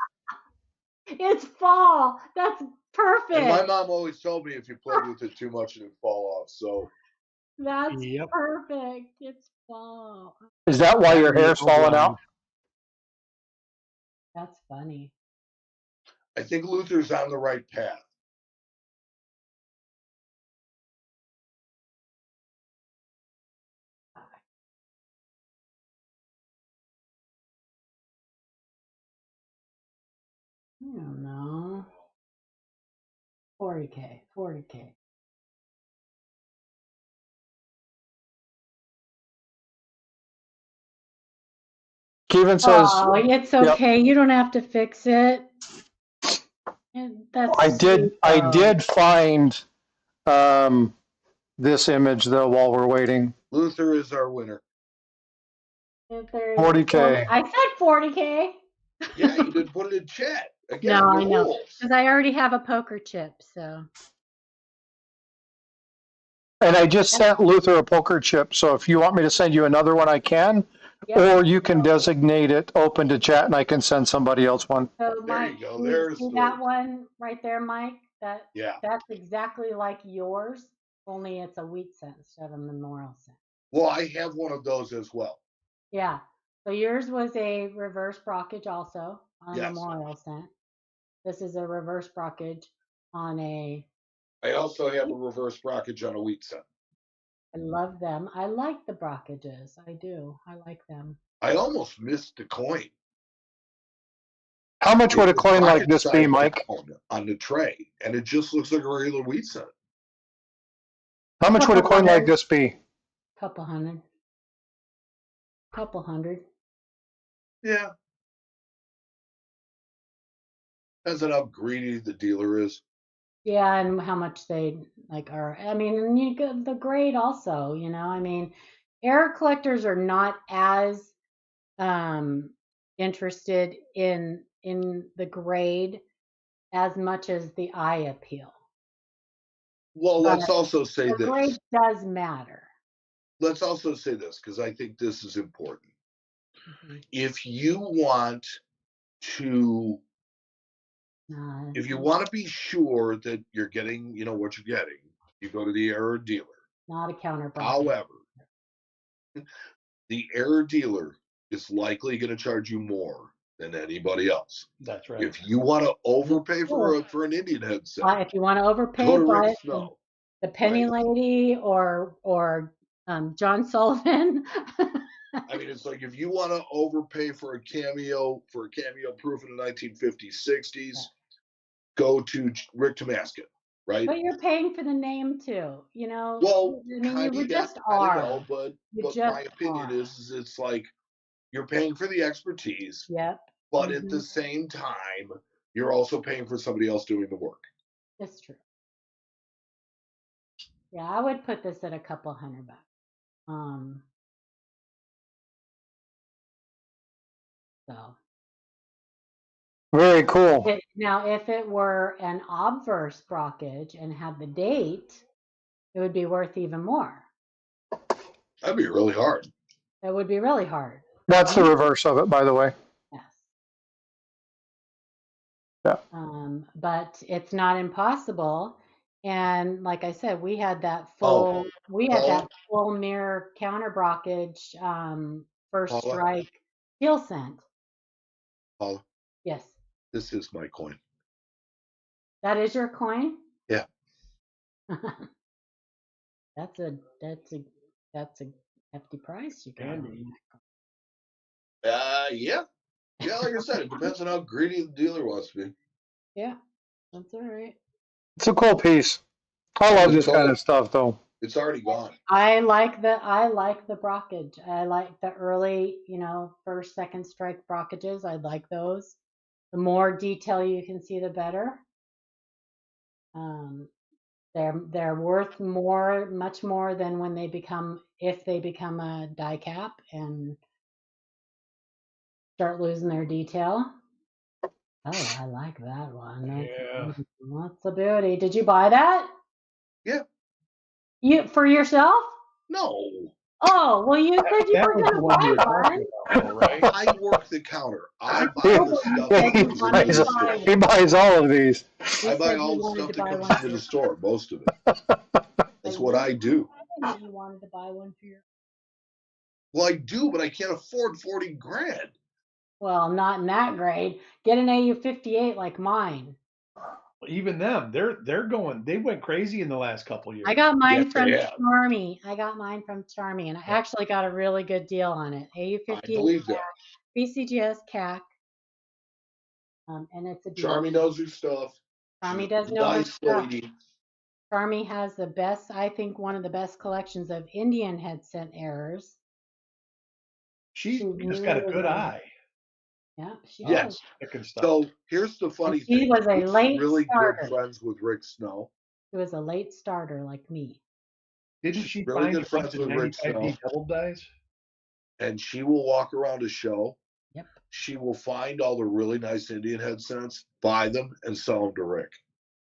It's fall. That's perfect. And my mom always told me if you played with it too much, it'd fall off. So that's perfect. It's fall. Is that why your hair's falling out? That's funny. I think Luther's on the right path. I don't know. 40K. Kevin says, "Oh, it's okay. Yep. You don't have to fix it." That's I did find this image though while we're waiting. Luther is our winner. 40K. I said 40K. Yeah, you didn't put it in chat. Again, no, I know. Because I already have a poker chip, so. And I just sent Luther a poker chip, so if you want me to send you another one, I can. Yep. Or you can designate it open to chat, and I can send somebody else one. So, there Mike, you go. There's that one right there, Mike. That's exactly like yours, only it's a wheat cent instead of a memorial cent. Well, I have one of those as well. Yeah. So yours was a reverse brockage also on a memorial cent. This is a reverse brockage on a. I also have a reverse brockage on a wheat cent. I love them. I like the brockages. I do. I like them. I almost missed the coin. How much would a coin like this be, Mike? On the tray, and it just looks like a regular wheat cent. How much would a coin like this be? Couple hundred. Yeah. Depends on how greedy the dealer is. Yeah, and how much they are. I mean, and you get the grade also. I mean, error collectors are not as interested in the grade as much as the eye appeal. Well, let's also say this. The grade does matter. Let's also say this, because I think this is important. Mm-hmm. If you want to be sure that you're getting, what you're getting, you go to the error dealer. Not a counter. However, the error dealer is likely going to charge you more than anybody else. That's right. If you want to overpay for an Indian head set, if you want to overpay, go to Rick Snow, the Penny Lady or John Sullivan. I mean, it's like if you want to overpay for a cameo proof in the 1950s, 60s, go to Rick Tomaskin, right? But you're paying for the name too, you know. Well, I mean, you just I don't are. know, but You my just opinion are. is it's like you're paying for the expertise, Yep. but at the same time, you're also paying for somebody else doing the work. That's true. Yeah, I would put this at a couple $100. So Very cool. now, if it were an obverse brockage and had the date, it would be worth even more. That'd be really hard. That would be really hard. That's the reverse of it, by the way. Yes. Yeah. But it's not impossible. And like I said, we had that full mirror counter brockage first Paula? strike heel scent. Paula? Yes. This is my coin. That is your coin? Yeah. That's a hefty price you got on that. Yeah. Yeah, like I said, it depends on how greedy the dealer wants to be. Yeah, that's all right. It's a cool piece. I love this kind of stuff, though. It's already gone. I like the brockage. I like the early, first, second strike brockages. I like those. The more detail you can see, the better. They're worth much more than when if they become a die cap and start losing their detail. Oh, I like that one. That's a beauty. Did you buy that? Yeah. You for yourself? No. Oh, well, you said you were going to buy one. Right? I work the counter. I buy the stuff that comes into the store. He buys all of these. I buy all the stuff that comes into the store, most of it. That's what I do. I didn't know you wanted to buy one for your. Well, I do, but I can't afford 40 grand. Well, not in that grade. Get an AU58 like mine. Even them, they went crazy in the last couple years. I got mine from Charmy. And I actually got a really good deal on it. AU58 I believe that. BCGS CAC. And it's a deal. Charmy knows her stuff. Charmy does know her stuff. Charmy has I think one of the best collections of Indian head scent errors. She's just got a good eye. Yeah, she does. So here's the funny thing. She was a late really starter. Good friends with Rick Snow. She was a late starter like me. Didn't she really find good friends with Rick Snow? Double dies? And she will walk around a show. Yep. She will find all the really nice Indian head scents, buy them, and sell them to Rick.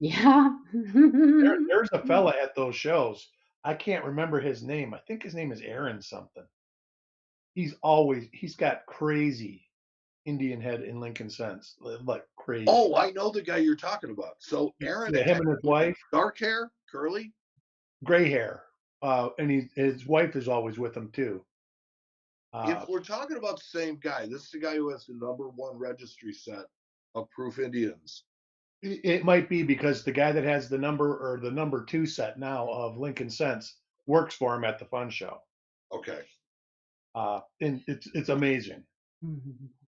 Yeah. There's a fella at those shows. I can't remember his name. I think his name is Aaron something. He's got crazy Indian head in Lincoln scents, like crazy. Oh, I know the guy you're talking about. So Aaron, him and his wife, dark hair, curly, gray hair, and his wife is always with him too. If we're talking about the same guy, this is the guy who has the #1 registry set of Proof Indians. It might be because the guy that has the number 2 set now of Lincoln Scents works for him at the fun show. Okay. And it's amazing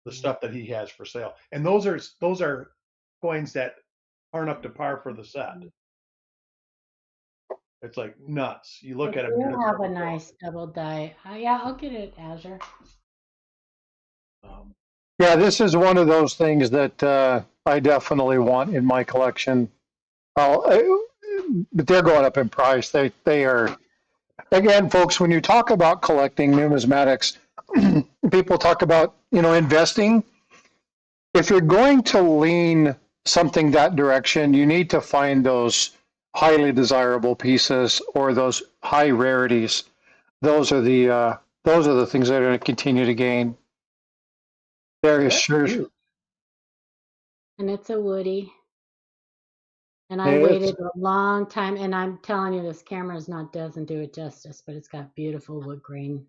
the stuff that he has for sale, and those are coins that aren't up to par for the set. It's like nuts. You look at them. You have a nice double die. Yeah, I'll get it, Azure. Yeah, this is one of those things that I definitely want in my collection. But they're going up in price. They are. Again, folks, when you talk about collecting numismatics, people talk about investing. If you're going to lean something that direction, you need to find those highly desirable pieces or those high rarities. Those are the things that are going to continue to gain. There is sure. And it's a woody. And I waited a long time, and I'm telling you, this camera doesn't do it justice, but it's got beautiful wood grain.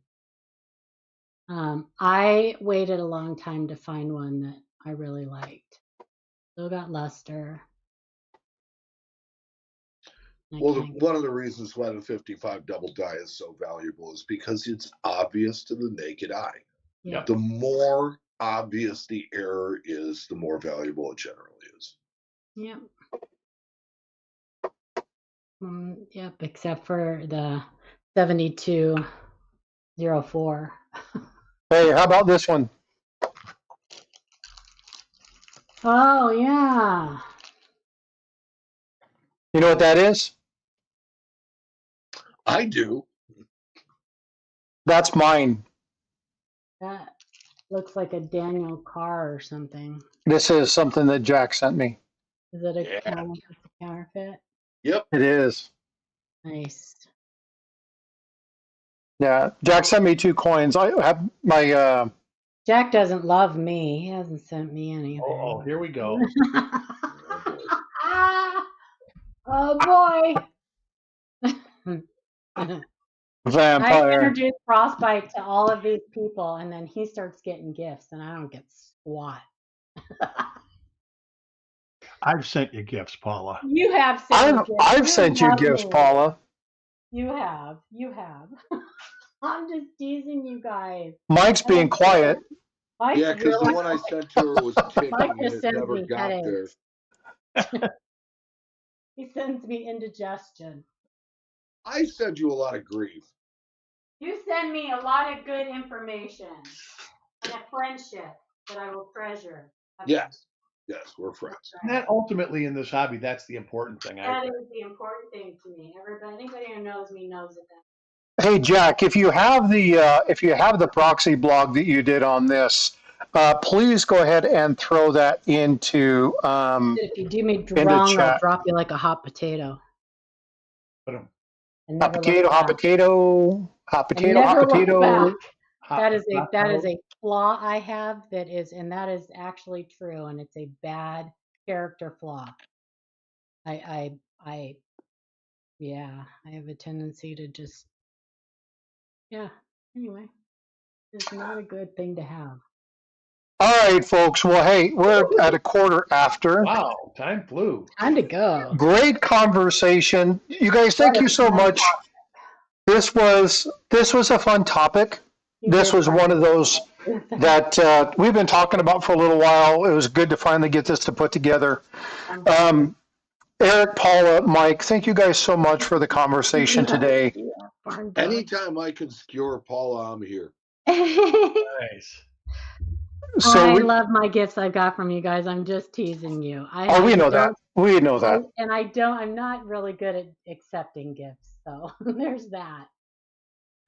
I waited a long time to find one that I really liked. Still got luster. Well, one of the reasons why the 55 double die is so valuable is because it's obvious to the naked eye. Yeah. The more obvious the error is, the more valuable it generally is. Yep. Yep, except for the 7204. Hey, how about this one? Oh, yeah. You know what that is? I do. That's mine. That looks like a Daniel Carr or something. This is something that Jack sent me. Is it a counterfeit? Yep. It is. Nice. Yeah, Jack sent me 2 coins. I have my Jack doesn't love me. He hasn't sent me anything. Oh, here we go. Oh boy. vampire. I introduced Frostbite to all of these people, and then he starts getting gifts, and I don't get squat. I've sent you gifts, Paula. You have sent me gifts. I've sent you gifts, Paula. You have. I'm just teasing you guys. Mike's being quiet. Yeah, because the one I sent to her was ticking and it never got there. He sends me indigestion. I send you a lot of grief. You send me a lot of good information and a friendship that I will treasure. Yes, we're friends. And that ultimately in this hobby, that's the important thing. That is the important thing to me. Anybody who knows me knows it. Hey Jack, if you have the proxy blog that you did on this, please go ahead and throw that into if you do me wrong, I'll drop you like a hot potato. Hot potato. That is a flaw I have and that is actually true, and it's a bad character flaw. I have a tendency to just anyway, it's not a good thing to have. All right, folks. Well, hey, we're at 1:15. Wow, time flew. Time to go. Great conversation. You guys, thank you so much. This was a fun topic. This was one of those that we've been talking about for a little while. It was good to finally get this to put together. Eric, Paula, Mike, thank you guys so much for the conversation today. Anytime I can skewer Paula, I'm here. Nice. So I love my gifts I got from you guys. I'm just teasing you. We know that. We know that. And I'm not really good at accepting gifts. So there's that.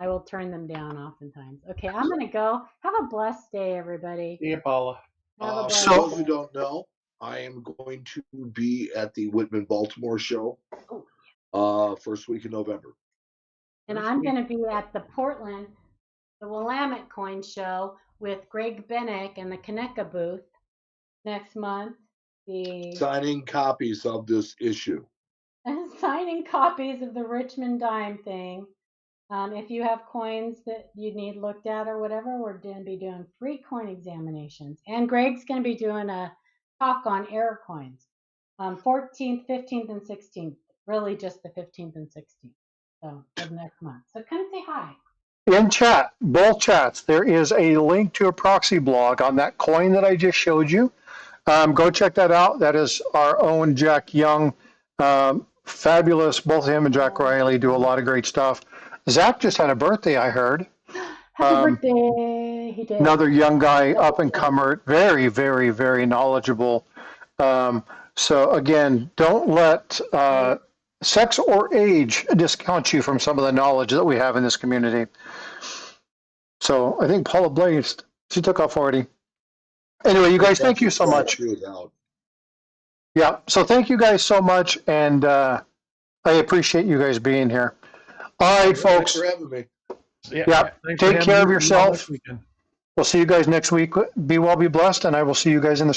I will turn them down oftentimes. Okay, I'm going to go. Have a blessed day, everybody. See you, Paula. For those who don't know, I am going to be at the Whitman Baltimore show first week in November. And I'm going to be at the Portland, the Willamette Coin Show with Greg Bennick and the Kaneka booth next month. Signing copies of this issue. Signing copies of the Richmond dime thing. If you have coins that you need looked at or whatever, we're going to be doing free coin examinations. And Greg's going to be doing a talk on error coins. 14th, 15th, and 16th. Really just the 15th and 16th. So of next month. So come say hi. In chat, both chats, there is a link to a proxy blog on that coin that I just showed you. Go check that out. That is our own Jack Young. Fabulous. Both him and Jack Riley do a lot of great stuff. Zach just had a birthday, I heard. Happy birthday. He did. Another young guy, up and comer, very, very, very knowledgeable. So again, don't let sex or age discount you from some of the knowledge that we have in this community. So I think Paula blazed. She took off already. Anyway, you guys, thank you so much. Yeah, so thank you guys so much, and I appreciate you guys being here. All right, folks. Thanks for having me. Yeah, take care of yourself. We'll see you guys next week. Be well, be blessed, and I will see you guys in the